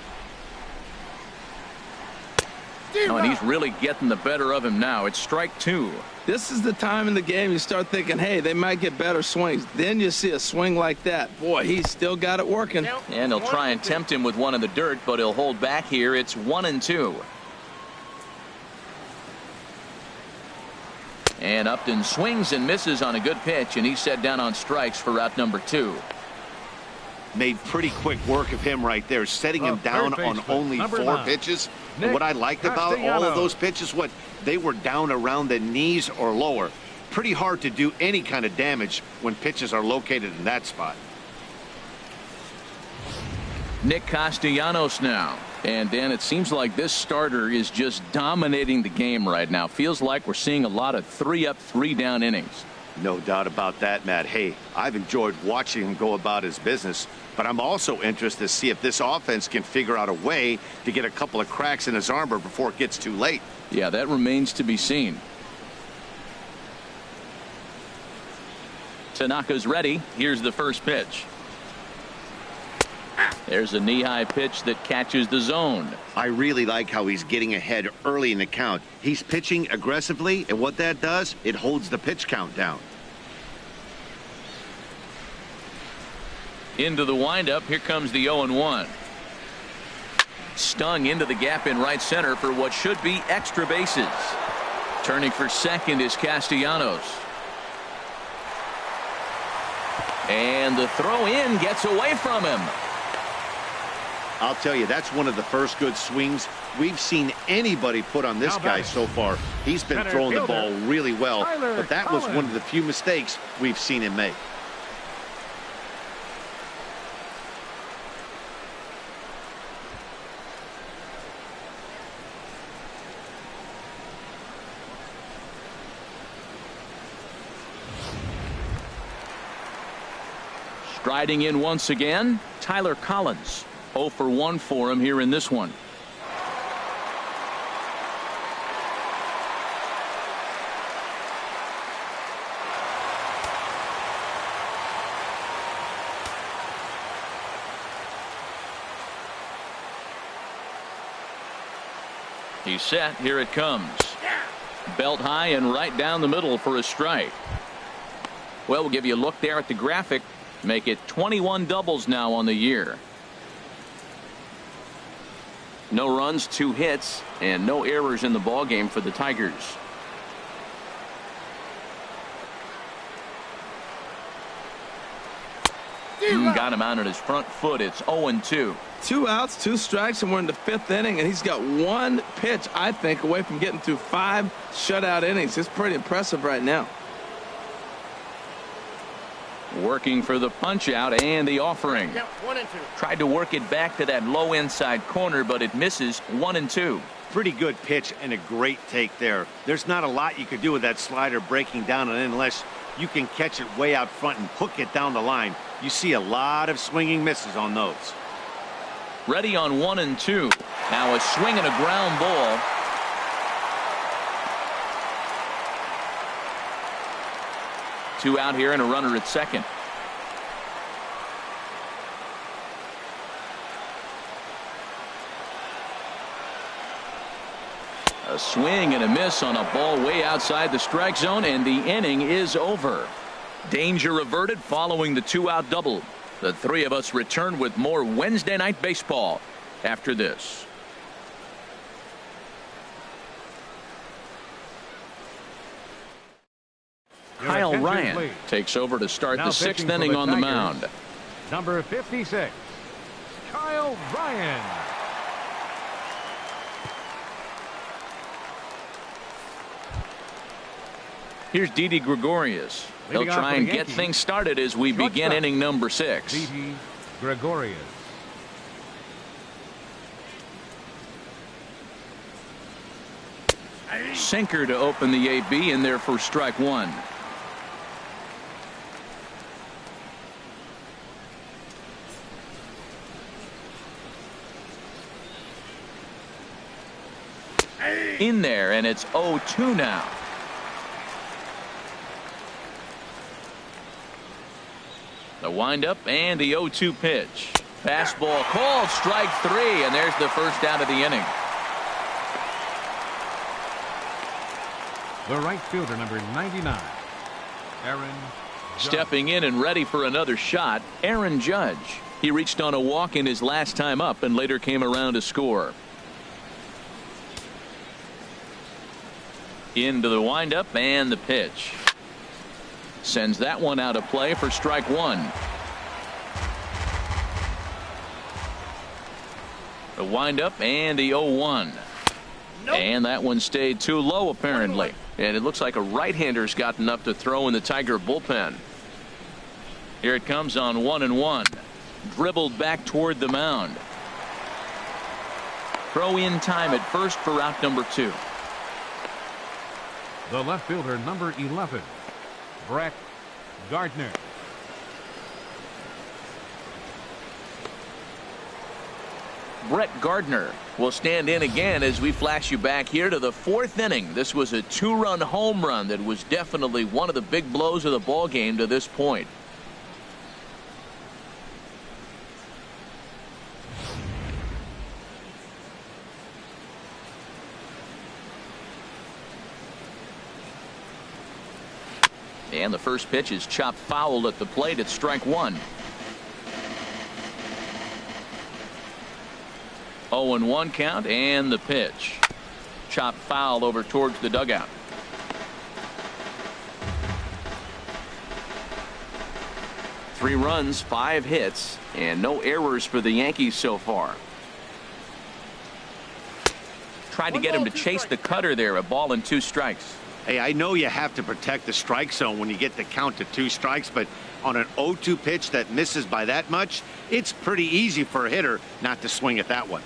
Oh, and he's really getting the better of him now. It's strike 2. This is the time in the game you start thinking, hey, they might get better swings. Then you see a swing like that. Boy, he's still got it working. And he'll try and tempt him with one in the dirt, but he'll hold back here. It's 1-2. And Upton swings and misses on a good pitch, and he's set down on strikes for out number 2. Made pretty quick work of him right there, setting him down on only 4 pitches. And what I liked about all of those pitches, they were down around the knees or lower. Pretty hard to do any kind of damage when pitches are located in that spot. Nick Castellanos now. And Dan, it seems like this starter is just dominating the game right now. Feels like we're seeing a lot of 3-up, 3-down innings. No doubt about that, Matt. Hey, I've enjoyed watching him go about his business, but I'm also interested to see if this offense can figure out a way to get a couple of cracks in his armor before it gets too late. Yeah, that remains to be seen. Tanaka's ready. Here's the first pitch. There's a knee-high pitch that catches the zone. I really like how he's getting ahead early in the count. He's pitching aggressively, and what that does, it holds the pitch count down. Into the windup. Here comes the 0-1. Stung into the gap in right center for what should be extra bases. Turning for second is Castellanos. And the throw in gets away from him. I'll tell you, that's one of the first good swings we've seen anybody put on this guy so far. He's been throwing the ball really well, but that was one of the few mistakes we've seen him make. Striding in once again, Tyler Collins. 0 for 1 for him here in this one. He's set. Here it comes. Belt high and right down the middle for a strike. Well, we'll give you a look there at the graphic. Make it 21 doubles now on the year. No runs, 2 hits, and no errors in the ballgame for the Tigers. Got him out on his front foot. It's 0-2. 2 outs, 2 strikes, and we're in the 5th inning, and he's got 1 pitch, I think, away from getting through 5 shutout innings. It's pretty impressive right now. Working for the punch out and the offering. Tried to work it back to that low inside corner, but it misses. 1-2. Pretty good pitch and a great take there. There's not a lot you could do with that slider breaking down and in unless you can catch it way out front and hook it down the line. You see a lot of swinging misses on those. Ready on 1-2. Now a swing and a ground ball. Two out here and a runner at second. A swing and a miss on a ball way outside the strike zone, and the inning is over. Danger averted following the 2-out double. The three of us return with more Wednesday Night Baseball after this. Kyle Ryan please. takes over to start Now the sixth pitching for inning on the Tigers, mound. Number 56, Kyle Ryan. Here's Didi Gregorius. He'll Leading off try for and the get Yankees, things started as we begin shortstop, inning number 6. Didi Gregorius. Sinker to open the AB in there for strike 1. In there, and it's 0-2 now. The windup and the 0-2 pitch. Fastball called, strike 3, and there's the first out of the inning. The right fielder, number 99, Aaron Judge. Stepping in and ready for another shot, Aaron Judge. He reached on a walk in his last time up and later came around to score. Into the windup and the pitch. Sends that one out of play for strike 1. The windup and the 0-1. Nope. And that one stayed too low apparently. And it looks like a right-hander's gotten up to throw in the Tiger bullpen. Here it comes on 1-1. Dribbled back toward the mound. Throw in time at first for out number 2. The left fielder, number 11, Brett Gardner. Brett Gardner will stand in again as we flash you back here to the 4th inning. This was a 2-run home run that was definitely one of the big blows of the ball game to this point. And the first pitch is chopped foul at the plate at strike 1. 0-1 count and the pitch. Chopped foul over towards the dugout. Three runs, 5 hits, and no errors for the Yankees so far. Tried to get him to chase the cutter there. A ball and 2 strikes. Hey, I know you have to protect the strike zone when you get the count to 2 strikes, but on an 0-2 pitch that misses by that much, it's pretty easy for a hitter not to swing at that one.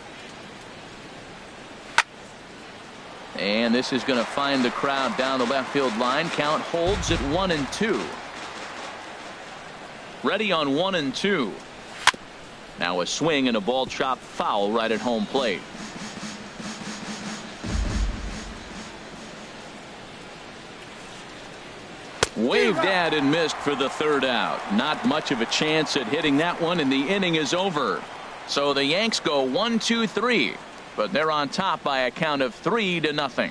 And this is going to find the crowd down the left field line. Count holds at 1-2. Ready on 1-2. Now a swing and a ball chopped foul right at home plate. Waved at and missed for the 3rd out. Not much of a chance at hitting that one, and the inning is over. So the Yanks go 1-2-3, but they're on top by a count of 3-0.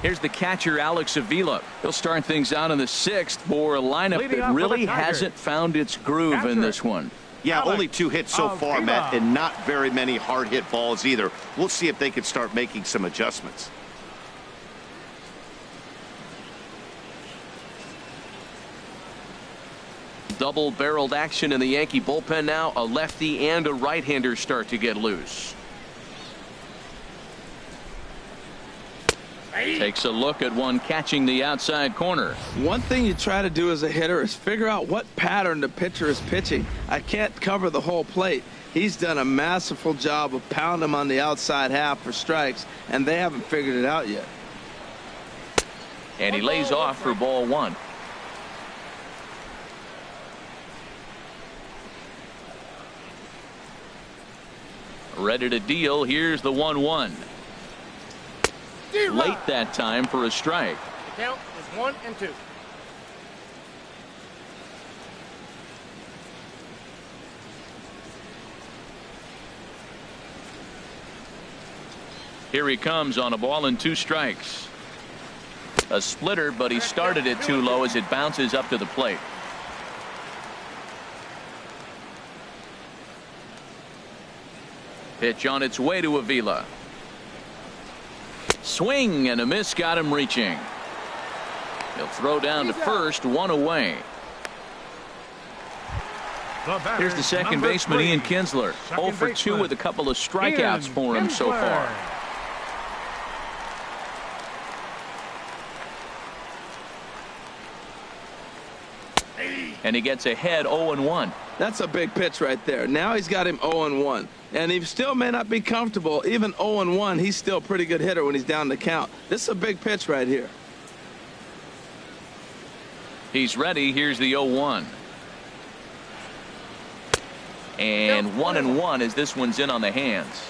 Here's the catcher, Alex Avila. He'll start things out in the 6th for a lineup that really hasn't found its groove in this one. Yeah, only 2 hits so far, Matt, and not very many hard hit balls either. We'll see if they can start making some adjustments. Double-barreled action in the Yankee bullpen now. A lefty and a right-hander start to get loose. Takes a look at one catching the outside corner. One thing you try to do as a hitter is figure out what pattern the pitcher is pitching. I can't cover the whole plate. He's done a masterful job of pounding him on the outside half for strikes, and they haven't figured it out yet. And he lays off for ball 1. Ready to deal. Here's the 1-1. Late that time for a strike. The count is 1-2. Here he comes on a ball and 2 strikes. A splitter, but he started it too low as it bounces up to the plate. Pitch on its way to Avila. Swing and a miss, got him reaching. He'll throw down to first, one away. Here's the second baseman, Ian Kinsler. 0 for 2 with a couple of strikeouts for him so far. And he gets ahead 0-1. That's a big pitch right there. Now he's got him 0-1. And he still may not be comfortable. Even 0-1, he's still a pretty good hitter when he's down the count. This is a big pitch right here. He's ready. Here's the 0-1. And 1-1 as this one's in on the hands.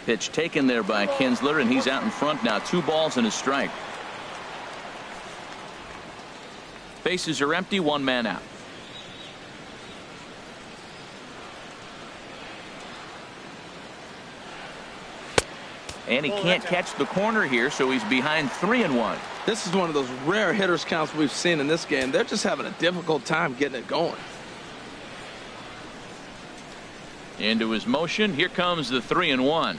Pitch taken there by Kinsler, and he's out in front now. 2 balls and a strike. Bases are empty, 1 man out. And he can't catch the corner here, so he's behind 3-1. This is one of those rare hitters counts we've seen in this game. They're just having a difficult time getting it going. Into his motion. Here comes the 3-1.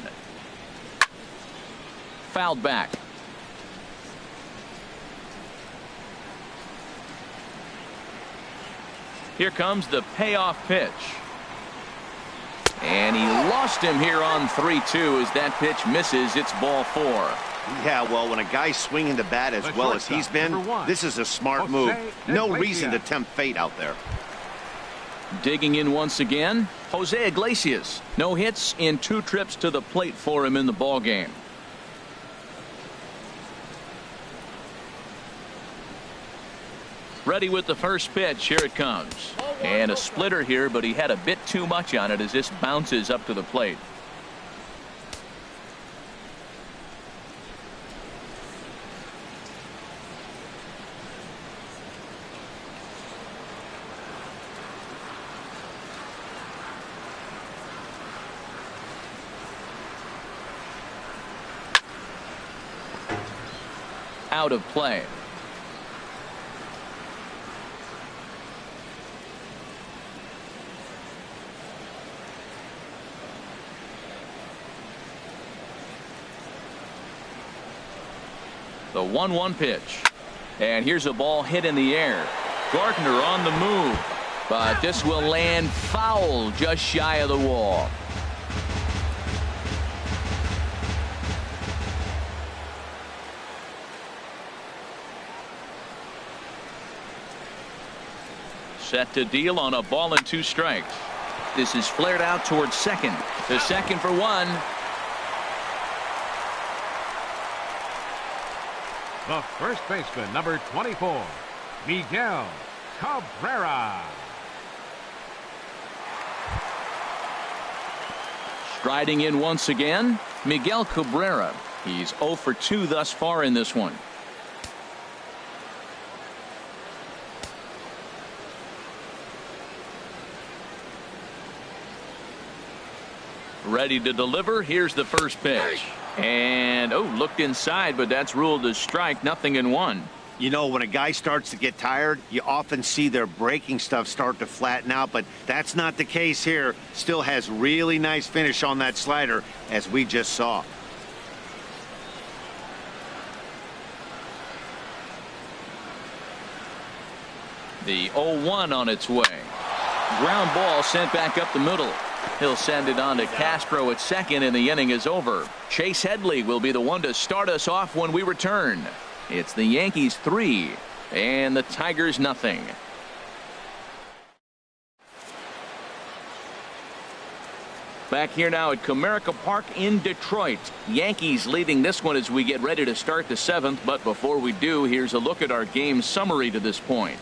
Fouled back. Here comes the payoff pitch. And he lost him here on 3-2 as that pitch misses. It's ball 4. Yeah, well, when a guy's swinging the bat as well as he's been, this is a smart move. No reason to tempt fate out there. Digging in once again, Jose Iglesias. No hits in 2 trips to the plate for him in the ball game. Ready with the first pitch. Here it comes. And a splitter here, but he had a bit too much on it as this bounces up to the plate. Out of play. The 1-1 pitch. And here's a ball hit in the air. Gardner on the move. But this will land foul just shy of the wall. Set to deal on a ball and 2 strikes. This is flared out towards second. The second for 1. The first baseman, number 24, Miguel Cabrera. Striding in once again, Miguel Cabrera. He's 0 for 2 thus far in this one. Ready to deliver. Here's the first pitch. And looked inside, but that's ruled a strike. 0-1. You know, when a guy starts to get tired, you often see their breaking stuff start to flatten out, but that's not the case here. Still has really nice finish on that slider, as we just saw. The 0-1 on its way. Ground ball sent back up the middle. He'll send it on to Castro at second, and the inning is over. Chase Headley will be the one to start us off when we return. It's the Yankees 3 and the Tigers 0. Back here now at Comerica Park in Detroit. Yankees leading this one as we get ready to start the 7th. But before we do, here's a look at our game summary to this point.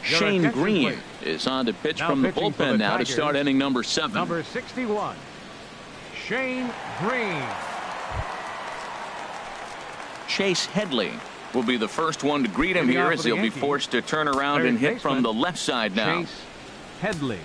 Shane Green is on to pitch from the bullpen now to start inning number 7. Number 61, Shane Green. Chase Headley will be the first one to greet him here as he'll be forced to turn around and hit from the left side now. Chase Headley.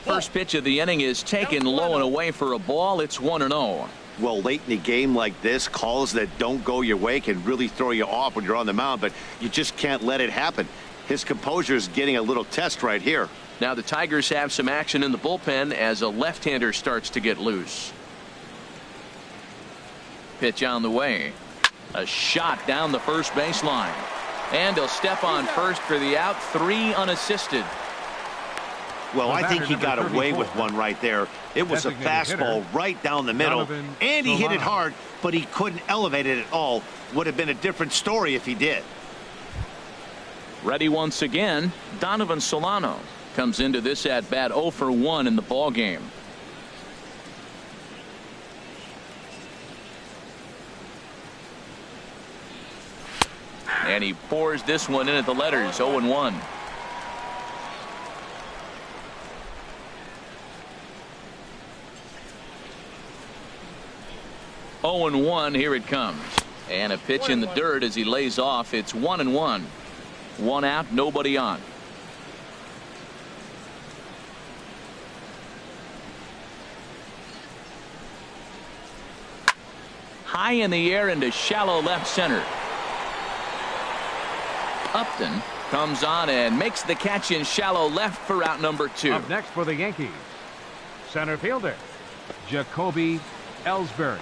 First pitch of the inning is taken low and away for a ball. It's 1-0. Well, late in a game like this, calls that don't go your way can really throw you off when you're on the mound, but you just can't let it happen. His composure is getting a little test right here. Now the Tigers have some action in the bullpen as a left-hander starts to get loose. Pitch on the way. A shot down the first baseline. And he'll step on first for the out. 3 unassisted. Well, I think he got away with one right there. It was a fastball right down the middle, and he hit it hard, but he couldn't elevate it at all. Would have been a different story if he did. Ready once again, Donovan Solano comes into this at bat 0 for 1 in the ball game. And he pours this one in at the letters. 0-1. Here it comes. And a pitch in the dirt as he lays off. It's 1-1. 1 out, nobody on. High in the air into shallow left center. Upton comes on and makes the catch in shallow left for out number 2. Up next for the Yankees, center fielder Jacoby Ellsbury.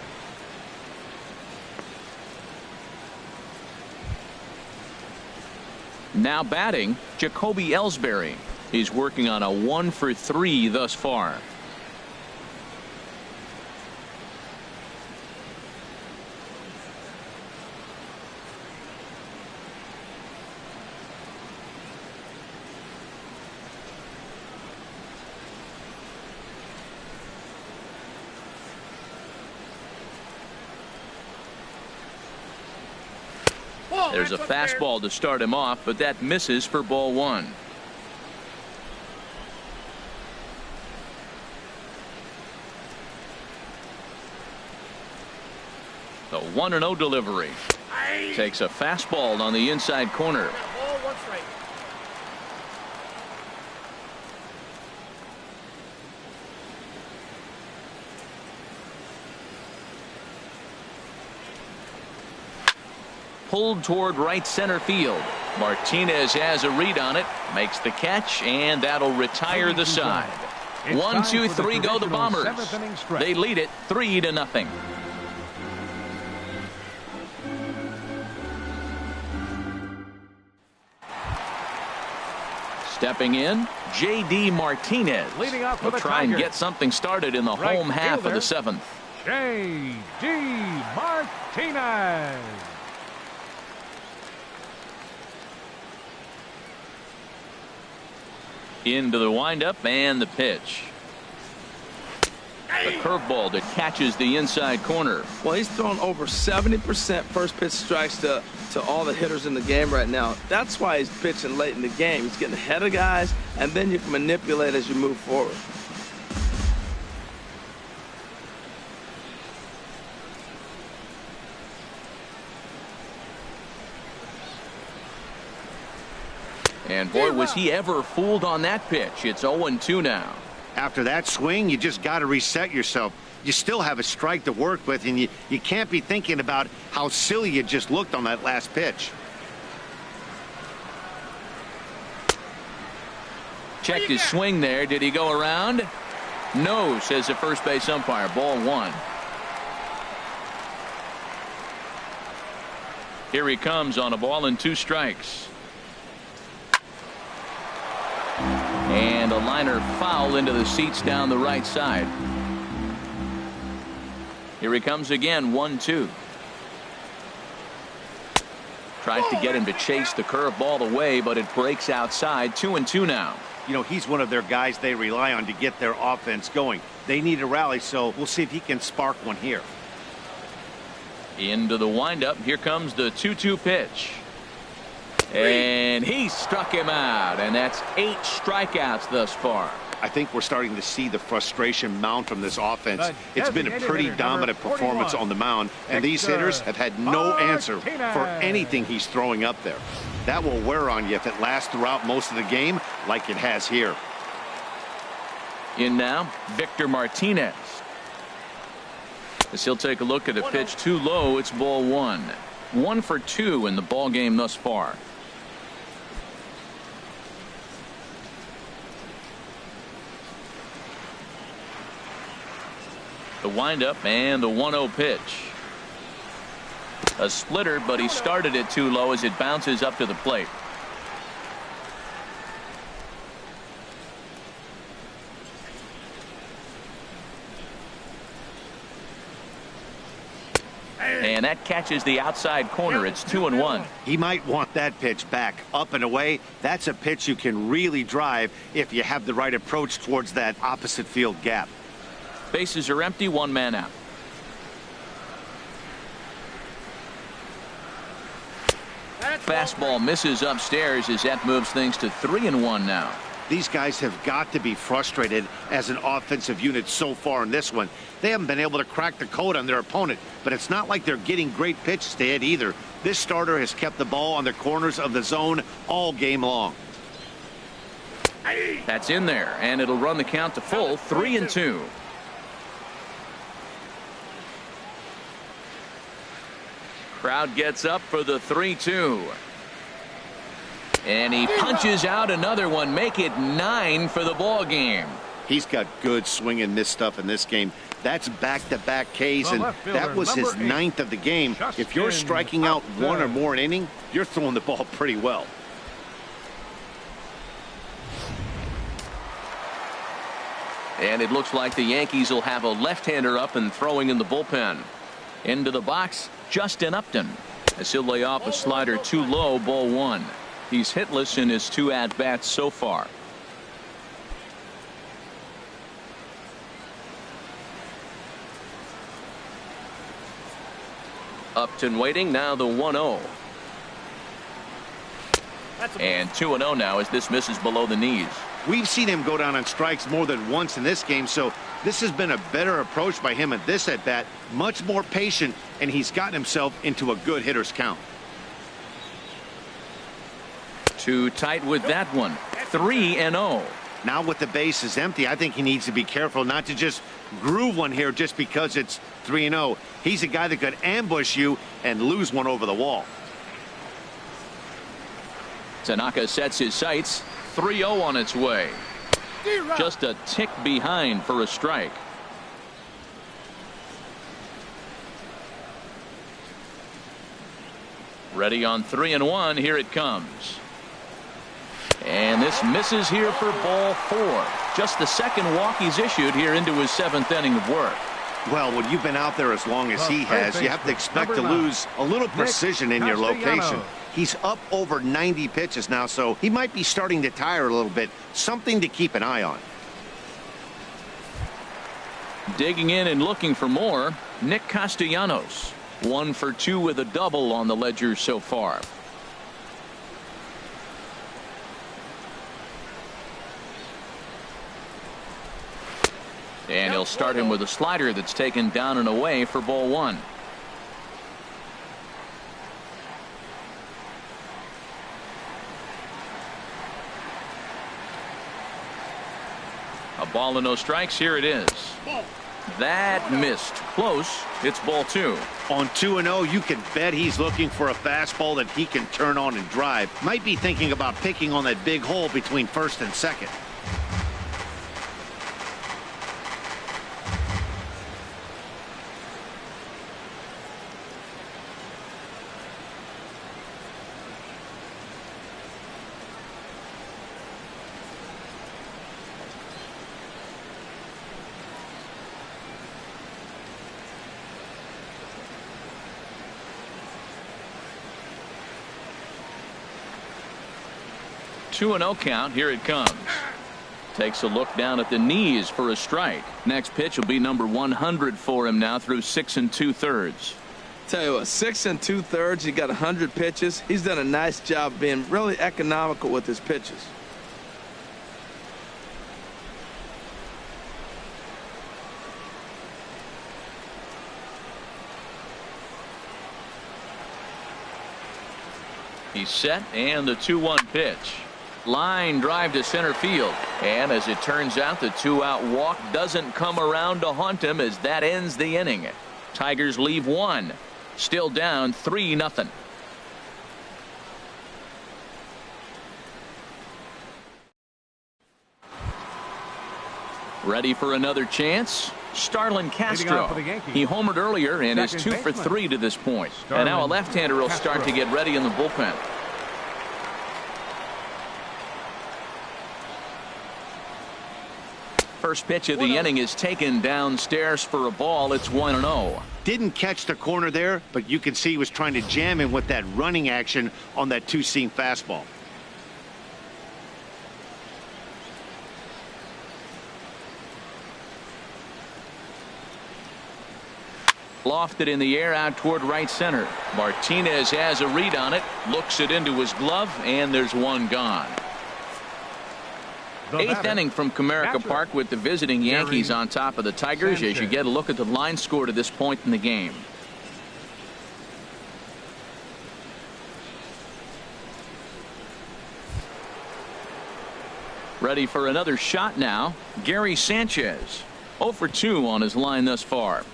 Now batting, Jacoby Ellsbury. He's working on a 1 for 3 thus far. There's a fastball to start him off, but that misses for ball 1. The 1-0 delivery. Takes a fastball on the inside corner. Pulled toward right center field. Martinez has a read on it, makes the catch, and that'll retire the side. 1, 2, 3 go the Bombers. They lead it 3-0. Stepping in, J.D. Martinez. Leading off for will the try and Tigers. get something started in the home half of the 7th. J.D. Martinez. Into the windup and the pitch. The curveball that catches the inside corner. Well, he's thrown over 70% first pitch strikes to all the hitters in the game right now. That's why he's pitching late in the game. He's getting ahead of guys, and then you can manipulate as you move forward. And boy, was he ever fooled on that pitch. It's 0-2 now. After that swing, you just got to reset yourself. You still have a strike to work with, and you can't be thinking about how silly you just looked on that last pitch. Checked his swing there. Did he go around? No, says the first base umpire. Ball 1. Here he comes on a ball and 2 strikes. And a liner foul into the seats down the right side. Here he comes again. 1-2. Tries to get him to chase the curveball away, but it breaks outside. 2-2 now. You know, he's one of their guys they rely on to get their offense going. They need a rally, so we'll see if he can spark one here. Into the windup. Here comes the 2-2 pitch. And he struck him out, and that's 8 strikeouts thus far. I think we're starting to see the frustration mount from this offense. It's been a pretty dominant performance on the mound, and these hitters have had no answer for anything he's throwing up there. That will wear on you if it lasts throughout most of the game like it has here. In now, Victor Martinez. As he'll take a look at a pitch too low, it's ball one. 1 for 2 in the ball game thus far. The windup and the 1-0 pitch. A splitter, but he started it too low as it bounces up to the plate. And that catches the outside corner. It's 2-1. He might want that pitch back up and away. That's a pitch you can really drive if you have the right approach towards that opposite field gap. Bases are empty, 1 man out. Fastball misses upstairs as that moves things to 3-1 now. These guys have got to be frustrated as an offensive unit so far in this one. They haven't been able to crack the code on their opponent, but it's not like they're getting great pitches to hit either. This starter has kept the ball on the corners of the zone all game long. That's in there, and it'll run the count to full, 3-2. Crowd gets up for the 3-2. And he punches out another one, make it 9 for the ball game. He's got good swing and miss stuff in this game. That's back-to-back Ks, and that was his 9th of the game. If you're striking out 1 or more an inning, you're throwing the ball pretty well. And it looks like the Yankees will have a left-hander up and throwing in the bullpen. Into the box, Justin Upton. As he'll lay off a slider too low, ball 1. He's hitless in his 2 at-bats so far. Upton waiting, now the 1-0. And 2-0 now as this misses below the knees. We've seen him go down on strikes more than once in this game, so this has been a better approach by him at this at-bat. Much more patient, and he's gotten himself into a good hitter's count. Too tight with that one. 3-0. Now with the bases empty, I think he needs to be careful not to just groove one here just because it's 3-0. He's a guy that could ambush you and lose one over the wall. Tanaka sets his sights. 3-0 on its way. Just a tick behind for a strike. Ready on 3-1. Here it comes. And this misses here for ball 4. Just the second walk he's issued here into his 7th inning of work. Well, when you've been out there as long as he has, you have to expect to lose a little precision in your location. He's up over 90 pitches now, so he might be starting to tire a little bit. Something to keep an eye on. Digging in and looking for more, Nick Castellanos. 1 for 2 with a double on the ledger so far. And he'll start him with a slider that's taken down and away for ball 1. A ball and no strikes. Here it is. That missed. Close. It's ball 2. On 2-0, you can bet he's looking for a fastball that he can turn on and drive. Might be thinking about picking on that big hole between first and second. Two and 0 count. Here it comes. Takes a look down at the knees for a strike. Next pitch will be number 100 for him now through 6 2/3. Tell you what, 6 2/3. He got 100 pitches. He's done a nice job being really economical with his pitches. He's set, and the 2-1 pitch. Line drive to center field. And as it turns out, the 2-out walk doesn't come around to haunt him as that ends the inning. Tigers leave one. Still down 3-0. Ready for another chance? Starlin Castro. He homered earlier and is 2 for 3 to this point. And now a left-hander will start to get ready in the bullpen. First pitch of the inning is taken downstairs for a ball. It's 1-0. Didn't catch the corner there, but you can see he was trying to jam him with that running action on that two-seam fastball. Lofted in the air out toward right center. Martinez has a read on it, looks it into his glove, and there's one gone. Eighth inning from Comerica Park with the visiting Yankees on top of the Tigers as you get a look at the line score to this point in the game. Ready for another shot now. Gary Sanchez 0 for 2 on his line thus far.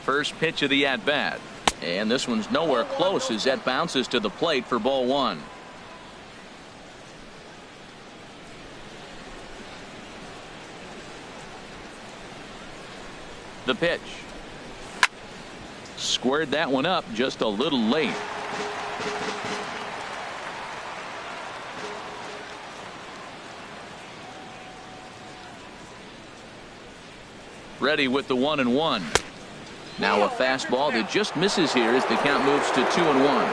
First pitch of the at-bat. And this one's nowhere close as that bounces to the plate for ball one. The pitch. Squared that one up just a little late. Ready with the 1-1. Now a fastball that just misses here as the count moves to 2-1.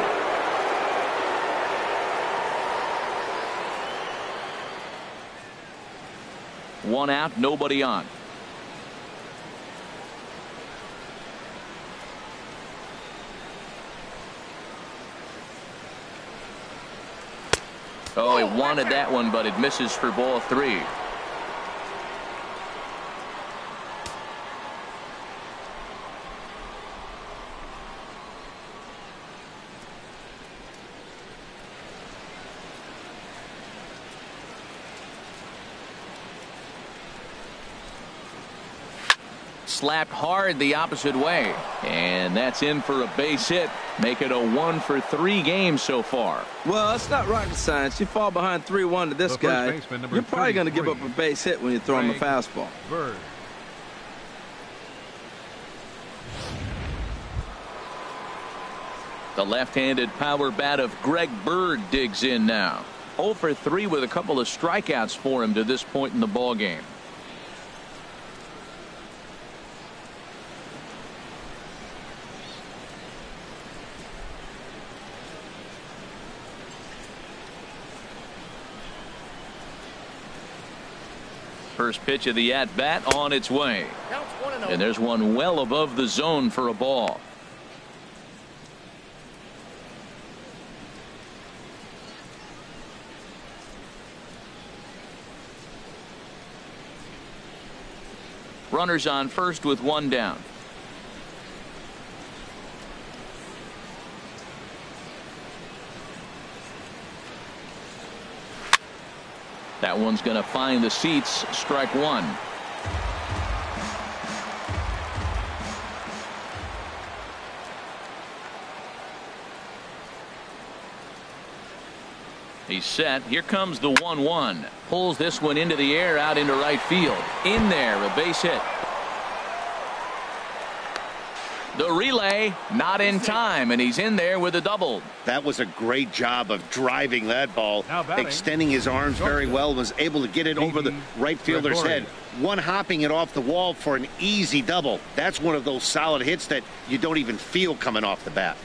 One out, nobody on. Oh, he wanted that one, but it misses for ball 3. Slapped hard the opposite way, and that's in for a base hit. Make it a 1 for 3 game so far. Well, it's not rocket science. You fall behind 3-1 to this guy, you're probably going to give up a base hit when you throw him a fastball. Bird. The left-handed power bat of Greg Bird digs in now. 0 for 3 with a couple of strikeouts for him to this point in the ball game. First pitch of the at-bat on its way. And there's one well above the zone for a ball. Runners on first with one down. That one's going to find the seats. Strike one. He's set. Here comes the 1-1. Pulls this one into the air out into right field. In there, a base hit. The relay not in time, and he's in there with a double. That was a great job of driving that ball, extending his arms very well, was able to get it over the right fielder's head, one hopping it off the wall for an easy double. That's one of those solid hits that you don't even feel coming off the bat.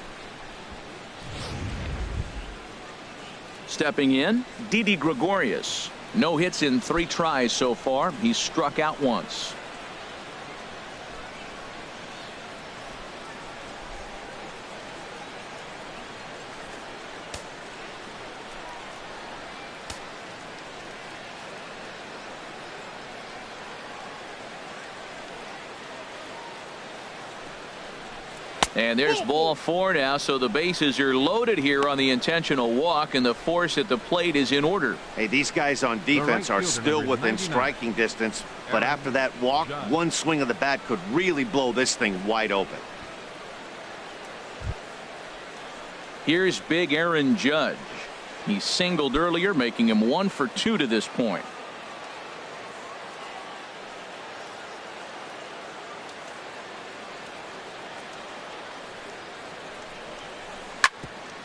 Stepping in, Didi Gregorius. No hits in 3 tries so far. He's struck out once. And there's ball 4 now, so the bases are loaded here on the intentional walk, and the force at the plate is in order. Hey, these guys on defense are still within striking distance, but after that walk, one swing of the bat could really blow this thing wide open. Here's big Aaron Judge. He singled earlier, making him 1 for 2 to this point.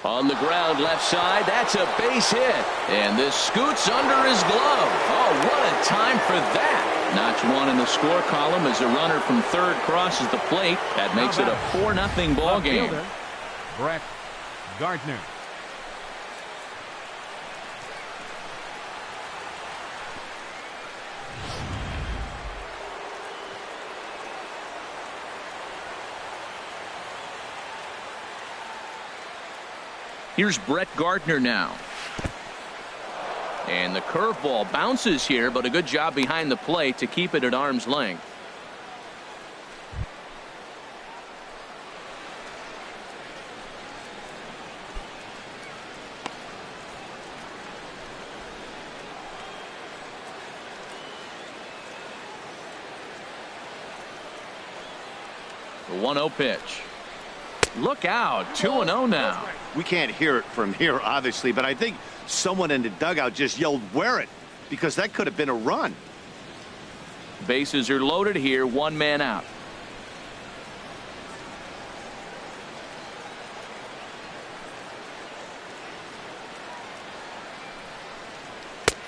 On the ground left side, that's a base hit, and this scoots under his glove. Oh, what a time for that. Notch 1 in the score column as a runner from third crosses the plate. That makes it a 4-0 ball game. Brett Gardner. Here's Brett Gardner now. And the curveball bounces here, but a good job behind the plate to keep it at arm's length. The 1-0 pitch. Look out, 2-0 now. We can't hear it from here, obviously, but I think someone in the dugout just yelled, "Wear it," because that could have been a run. Bases are loaded here, 1 man out.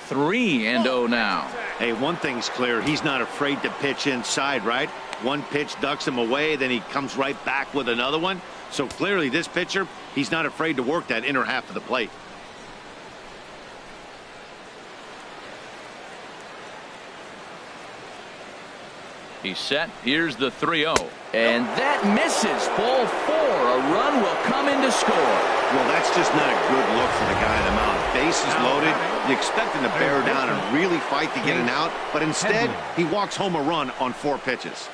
Three and 0 now. Hey, one thing's clear. He's not afraid to pitch inside, right? One pitch ducks him away, then he comes right back with another one. So clearly this pitcher, he's not afraid to work that inner half of the plate. He's set. Here's the 3-0. And that misses. Ball 4. A run will come in to score. Well, that's just not a good look for the guy on the mound. Bases loaded. You expect him to bear down and really fight to get an out, but instead he walks home a run on 4 pitches.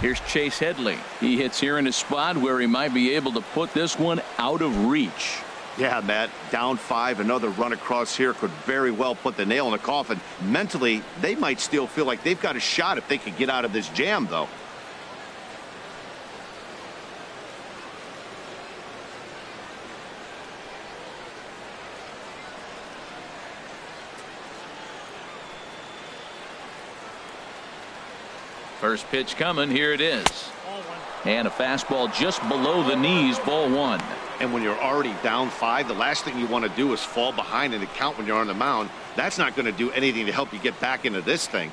Here's Chase Headley. He hits here in a spot where he might be able to put this one out of reach. Yeah, Matt, down 5, another run across here could very well put the nail in the coffin. Mentally, they might still feel like they've got a shot if they could get out of this jam, though. First pitch coming. Here it is. And a fastball just below the knees, ball 1. And when you're already down 5, the last thing you want to do is fall behind in the count when you're on the mound. That's not going to do anything to help you get back into this thing.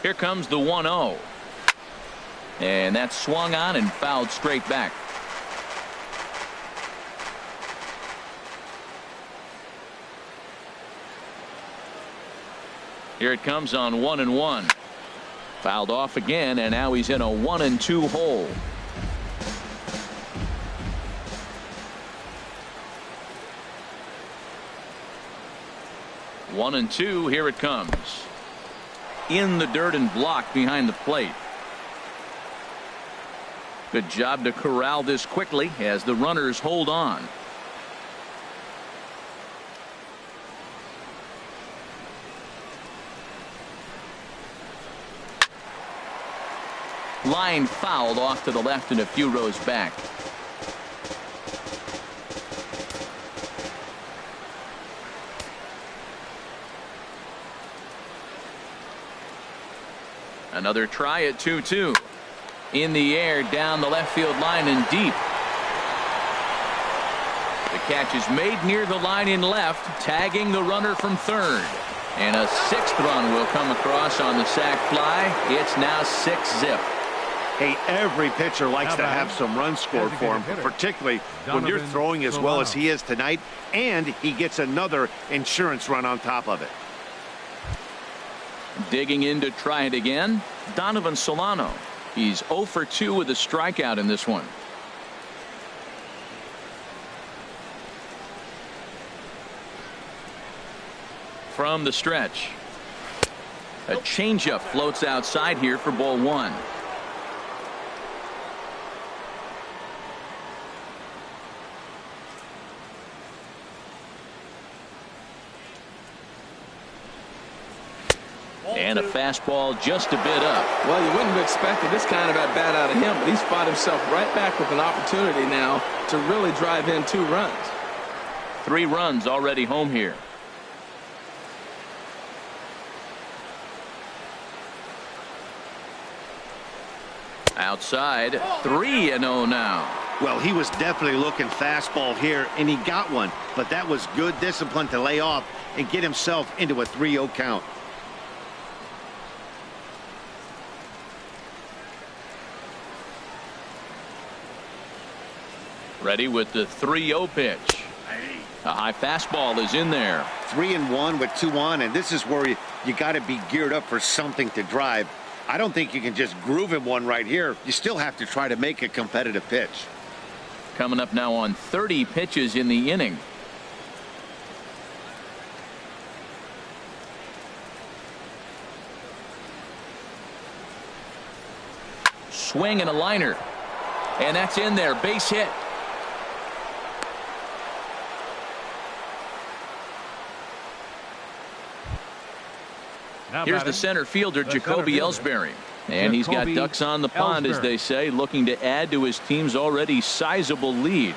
Here comes the 1-0. And that's swung on and fouled straight back. Here it comes on 1-1. Fouled off again, and now he's in a 1-2 hole. One and two. Here it comes. In the dirt and blocked behind the plate. Good job to corral this quickly as the runners hold on. Line fouled off to the left and a few rows back. Another try at 2-2. In the air, down the left field line and deep. The catch is made near the line in left, tagging the runner from third. And a sixth run will come across on the sac fly. It's now 6-zip. Hey, every pitcher likes to have some runs scored for him, particularly when you're throwing as well as he is tonight, and he gets another insurance run on top of it. Digging in to try it again, Donovan Solano. He's 0 for 2 with a strikeout in this one. From the stretch, a changeup floats outside here for ball 1. And a fastball just a bit up. Well, you wouldn't have expected this kind of at bat out of him, but he's fought himself right back with an opportunity now to really drive in 2 runs. 3 runs already home here. Outside, 3-0 now. Well, he was definitely looking fastball here, and he got one. But that was good discipline to lay off and get himself into a 3-0 count. Ready with the 3-0 pitch. A high fastball is in there. 3-1 with 2 on, and this is where you got to be geared up for something to drive. I don't think you can just groove him one right here. You still have to try to make a competitive pitch. Coming up now on 30 pitches in the inning. Swing and a liner. And that's in there. Base hit. Here's the center fielder, Jacoby Ellsbury. And he's got ducks on the pond, as they say, looking to add to his team's already sizable lead.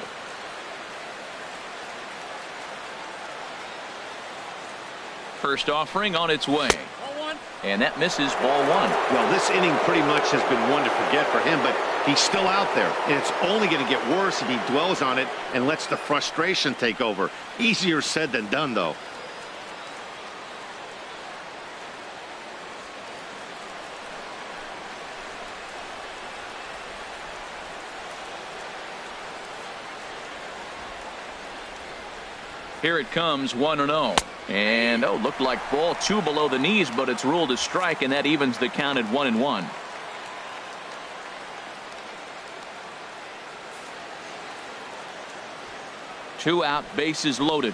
First offering on its way. And that misses ball 1. Well, this inning pretty much has been one to forget for him, but he's still out there. And it's only going to get worse if he dwells on it and lets the frustration take over. Easier said than done, though. Here it comes, 1-0. And looked like ball 2 below the knees, but it's ruled a strike, and that evens the count at 1-1. Two out, bases loaded.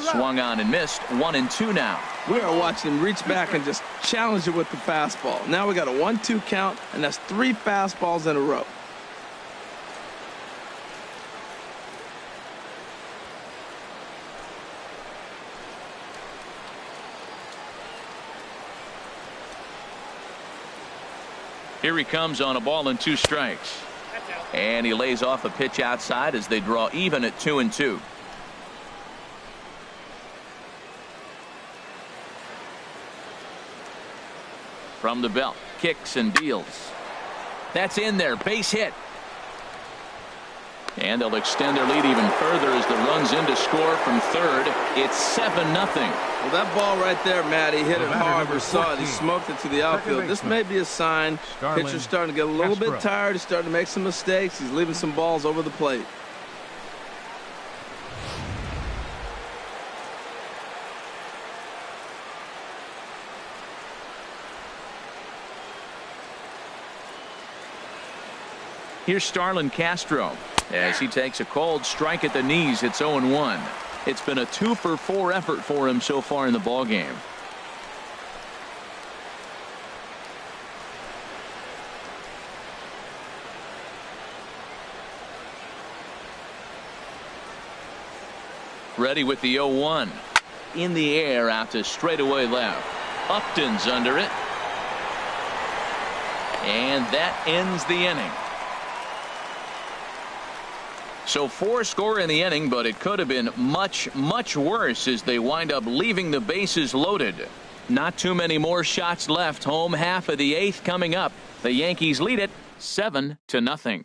Swung on and missed. 1-2 now. We are watching him reach back and just challenge it with the fastball. Now we got a 1-2 count, and that's 3 fastballs in a row. Here he comes on a ball and 2 strikes. And he lays off a pitch outside as they draw even at 2-2. From the belt, kicks and deals. That's in there, base hit. And they'll extend their lead even further as the run's in to score from third. It's 7-0. Well, that ball right there, Matt, he hit it hard. We saw it. He smoked it to the outfield. This may be a sign. Pitcher's starting to get a little bit tired. He's starting to make some mistakes. He's leaving some balls over the plate. Here's Starlin Castro as he takes a cold strike at the knees. It's 0-1. It's been a 2-for-4 effort for him so far in the ballgame. Ready with the 0-1. In the air out to straightaway left. Upton's under it. And that ends the inning. So 4 score in the inning, but it could have been much, much worse as they wind up leaving the bases loaded. Not too many more shots left. Home half of the 8th coming up. The Yankees lead it 7-0.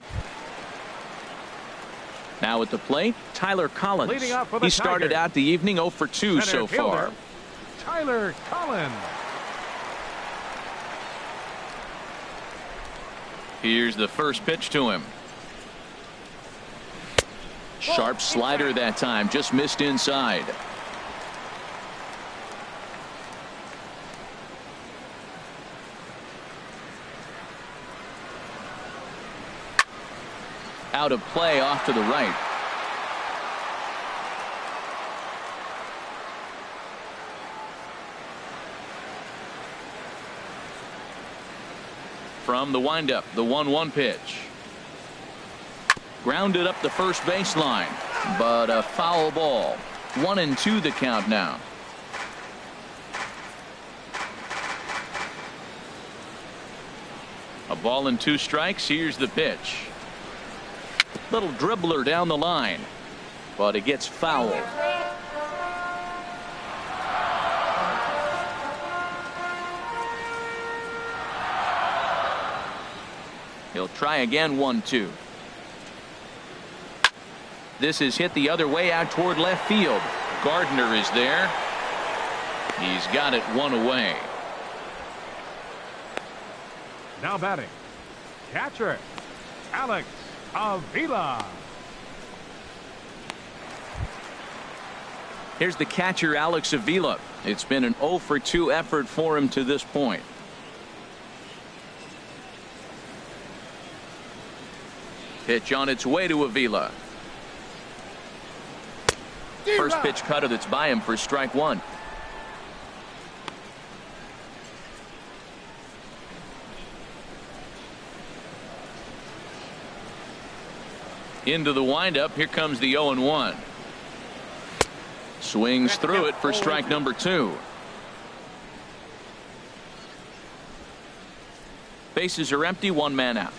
Now at the plate, Tyler Collins. He started out the evening 0 for 2 so far. Tyler Collins. Here's the first pitch to him. Sharp slider that time, just missed inside. Out of play, off to the right. From the windup, the 1-1 pitch. Grounded up the first baseline, but a foul ball. 1-2 the count now. A ball and 2 strikes. Here's the pitch. Little dribbler down the line, but it gets fouled. He'll try again. 1-2. This is hit the other way out toward left field. Gardner is there. He's got it 1 away. Now batting, catcher Alex Avila. Here's the catcher, Alex Avila. It's been an 0-for-2 effort for him to this point. Pitch on its way to Avila. First pitch cutter that's by him for strike 1. Into the windup. Here comes the 0-1. Swings through it for strike number 2. Bases are empty. 1 man out.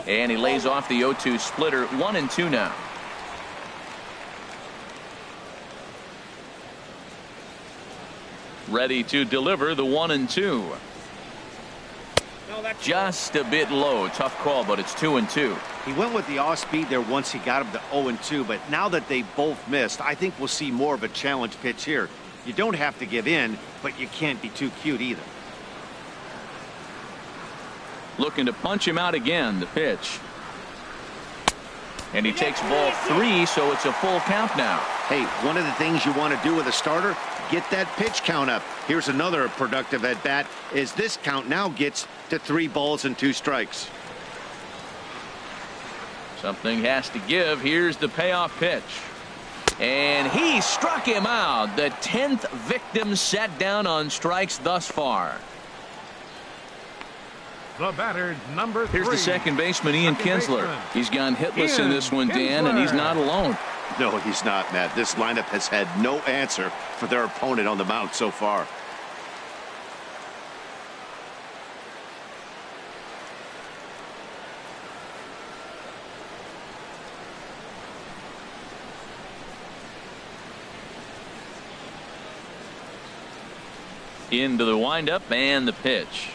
And he lays off the 0-2 splitter. 1-2 now. Ready to deliver the 1-2. Just a bit low. Tough call, but it's 2-2. He went with the off speed there once he got him to 0-2, but now that they both missed, I think we'll see more of a challenge pitch here. You don't have to give in, but you can't be too cute either. Looking to punch him out again. The pitch. And he takes ball 3, so it's a full count now. Hey, one of the things you want to do with a starter, get that pitch count up. Here's another productive at bat, as this count now gets to 3 balls and 2 strikes. Something has to give. Here's the payoff pitch. And he struck him out. The 10th victim set down on strikes thus far. The batter, number 3. Here's the second baseman, Ian Kinsler. He's gone hitless in this one, Dan, and he's not alone. No, he's not, Matt. This lineup has had no answer for their opponent on the mound so far. Into the windup and the pitch.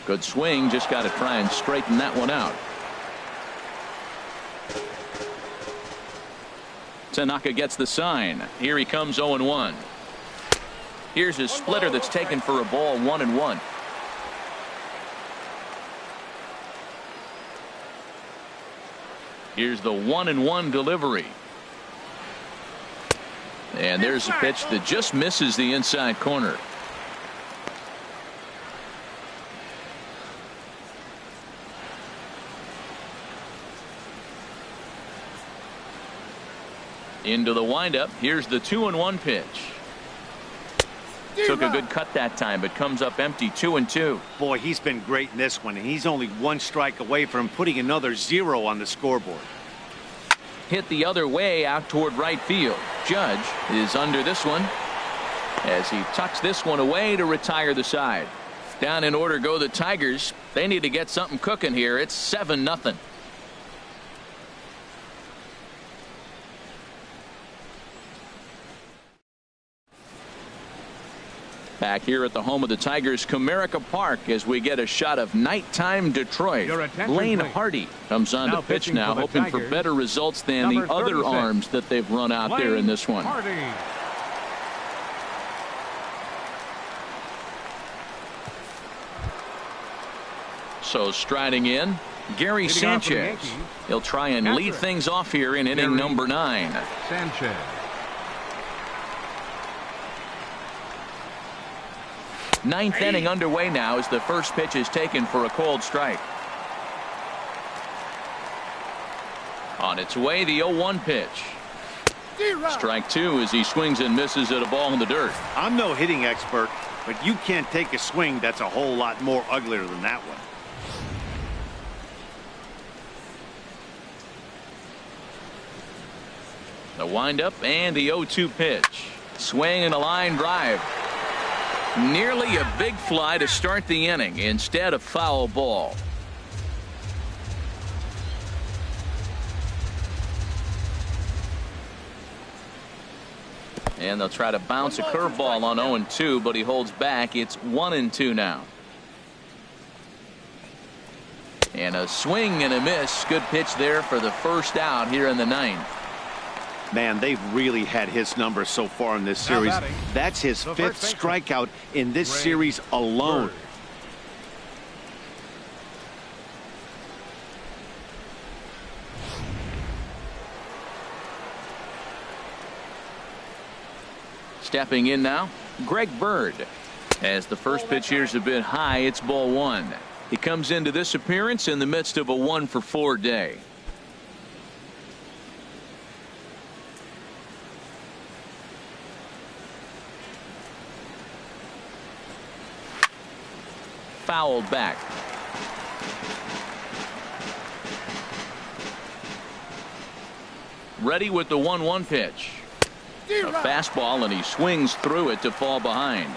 Good swing, just got to try and straighten that one out. Tanaka gets the sign. Here he comes. 0-1. Here's his splitter that's taken for a ball. 1-1. Here's the 1-1 delivery. And there's a pitch that just misses the inside corner. Into the windup. Here's the 2-1 pitch. Took a good cut that time, but comes up empty. 2-2. Boy, he's been great in this one, and he's only 1 strike away from putting another 0 on the scoreboard. Hit the other way out toward right field. Judge is under this one as he tucks this one away to retire the side. Down in order go the Tigers. They need to get something cooking here. It's 7-0. Back here at the home of the Tigers, Comerica Park, as we get a shot of nighttime Detroit. Blaine Hardy comes on to pitch now, hoping for better results than the other arms that they've run out there in this one. So striding in, Gary Sanchez. He'll try and lead things off here in inning number 9. Sanchez. Ninth inning underway now as the first pitch is taken for a called strike. On its way, the 0-1 pitch. Strike 2 as he swings and misses at a ball in the dirt. I'm no hitting expert, but you can't take a swing that's a whole lot more uglier than that one. The windup and the 0-2 pitch. Swing and a line drive. Nearly a big fly to start the inning. Instead, a foul ball. And they'll try to bounce a curveball on 0-2, but he holds back. It's 1-2 now. And a swing and a miss. Good pitch there for the first out here in the 9th. Man, they've really had his number so far in this series. That's his 5th strikeout in this series alone. Stepping in now, Greg Bird. As the first pitch here's a bit high, it's ball 1. He comes into this appearance in the midst of a 1-for-4 day. Fouled back. Ready with the 1-1 pitch. A fastball, and he swings through it to fall behind.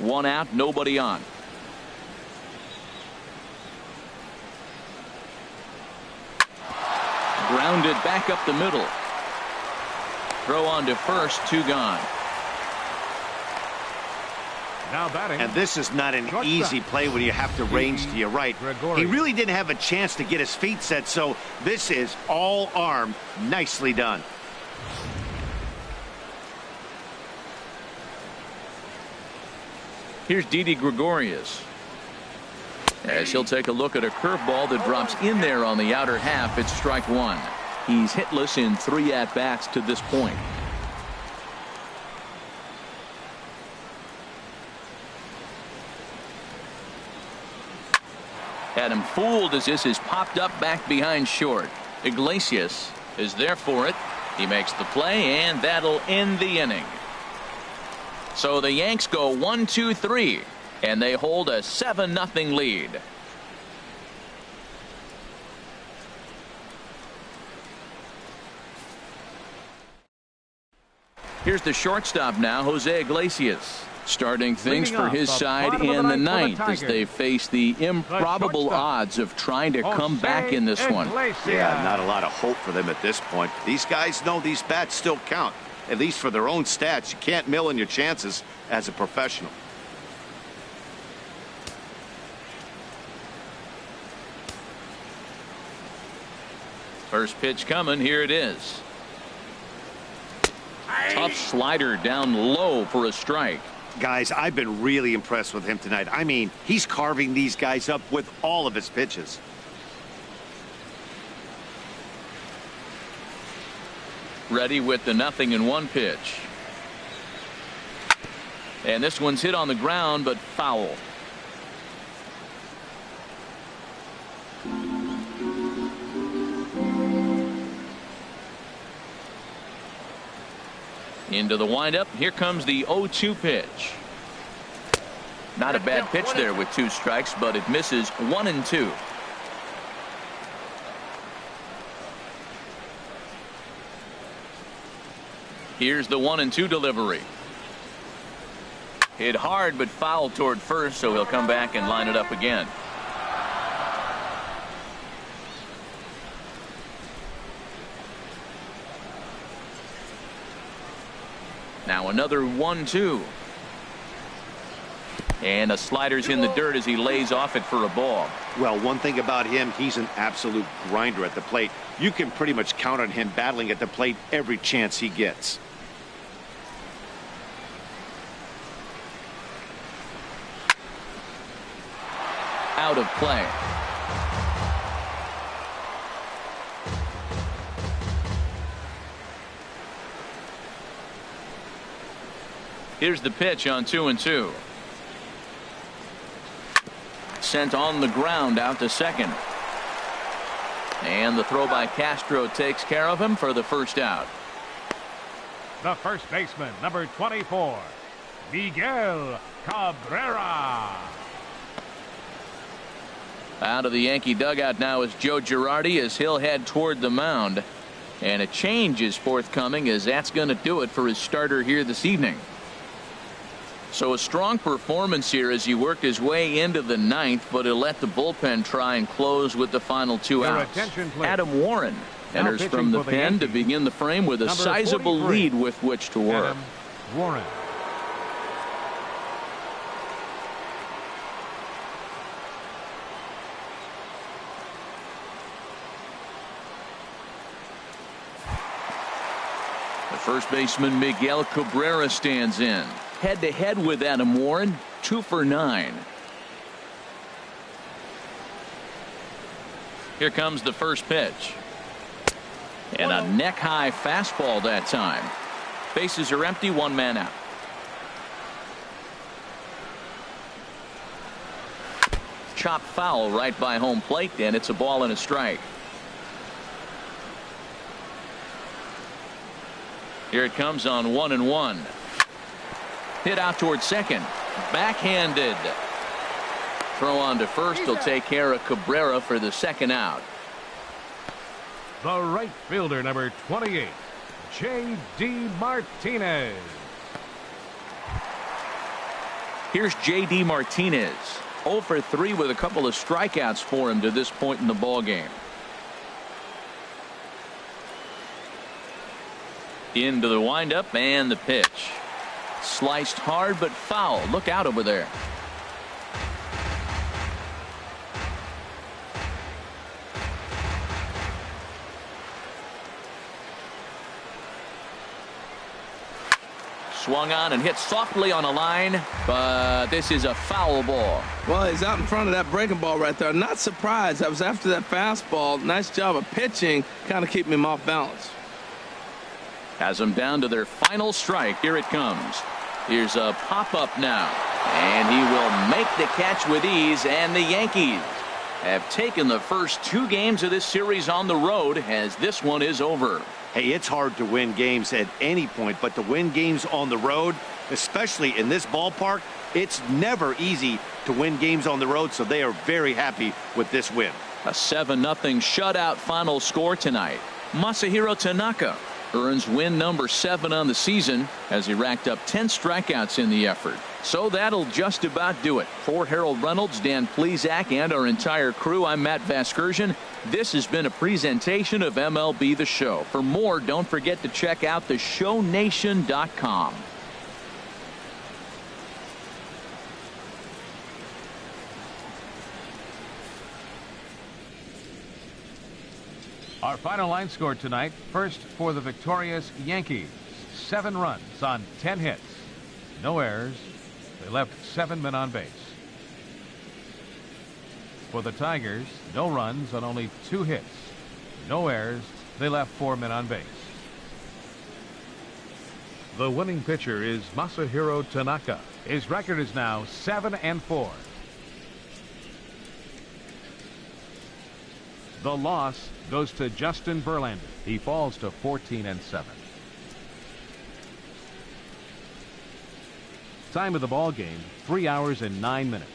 One out, nobody on. Grounded back up the middle. Throw on to first, 2 gone. Now batting. And this is not an easy play when you have to range to your right. He really didn't have a chance to get his feet set, so this is all arm. Nicely done. Here's Didi Gregorius. As he'll take a look at a curveball that drops in there on the outer half. It's strike 1. He's hitless in 3 at-bats to this point. Had him fooled as this is popped up back behind short. Iglesias is there for it. He makes the play, and that'll end the inning. So the Yanks go 1-2-3, and they hold a 7-0 lead. Here's the shortstop now, Jose Iglesias. Starting things for his side in the 9th as they face the improbable odds of trying to come back in this one. Yeah, not a lot of hope for them at this point. These guys know these bats still count, at least for their own stats. You can't mill in your chances as a professional. First pitch coming. Here it is. Tough slider down low for a strike. Guys, I've been really impressed with him tonight. I mean, he's carving these guys up with all of his pitches. Ready with the 0-1 pitch. And this one's hit on the ground, but foul. Into the windup. Here comes the 0-2 pitch. Not a bad pitch there with 2 strikes, but it misses 1-2. Here's the 1-2 delivery. Hit hard, but foul toward first, so he'll come back and line it up again. Now another 1-2. And a slider's in the dirt as he lays off it for a ball. Well, one thing about him, he's an absolute grinder at the plate. You can pretty much count on him battling at the plate every chance he gets. out of play. Here's the pitch on 2-2. Sent on the ground out to second. And the throw by Castro takes care of him for the first out. The first baseman, number 24, Miguel Cabrera. Out of the Yankee dugout now is Joe Girardi as he'll head toward the mound. And a change is forthcoming, as that's going to do it for his starter here this evening. So a strong performance here as he worked his way into the ninth, but he'll let the bullpen try and close with the final two outs. Adam Warren enters from the pen to begin the frame with a sizable lead with which to work. Adam Warren. The first baseman Miguel Cabrera stands in. Head-to-head with Adam Warren, 2 for 9. Here comes the first pitch. And a neck-high fastball that time. Bases are empty, 1 man out. Chop foul right by home plate, and it's a ball and a strike. Here it comes on 1-1. Hit out towards second. Backhanded. Throw on to first will take care of Cabrera for the second out. The right fielder, number 28, J.D. Martinez. Here's J.D. Martinez. 0 for 3 with a couple of strikeouts for him to this point in the ball game. Into the windup and the pitch. Sliced hard but foul. Look out over there. Swung on and hit softly on a line, but this is a foul ball. Well, he's out in front of that breaking ball right there. Not surprised. I was after that fastball. Nice job of pitching, kind of keeping him off balance. Has them down to their final strike. Here it comes. Here's a pop-up now. And he will make the catch with ease. And the Yankees have taken the first 2 games of this series on the road, as this one is over. Hey, it's hard to win games at any point, but to win games on the road, especially in this ballpark, it's never easy to win games on the road, so they are very happy with this win. A 7-0 shutout final score tonight. Masahiro Tanaka earns win number 7 on the season as he racked up 10 strikeouts in the effort. So that'll just about do it. For Harold Reynolds, Dan Plesac, and our entire crew, I'm Matt Vasgersian. This has been a presentation of MLB The Show. For more, don't forget to check out theshownation.com. Our final line score tonight. First for the victorious Yankees. 7 runs on 10 hits. No errors. They left 7 men on base. For the Tigers, no runs on only 2 hits. No errors. They left 4 men on base. The winning pitcher is Masahiro Tanaka. His record is now 7-4. The loss goes to Justin Verlander. He falls to 14-7. Time of the ball game, 3 hours and 9 minutes.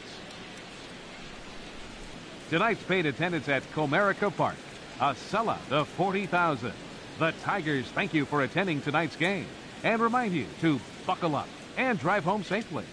Tonight's paid attendance at Comerica Park, a sellout of 40,000. The Tigers thank you for attending tonight's game and remind you to buckle up and drive home safely.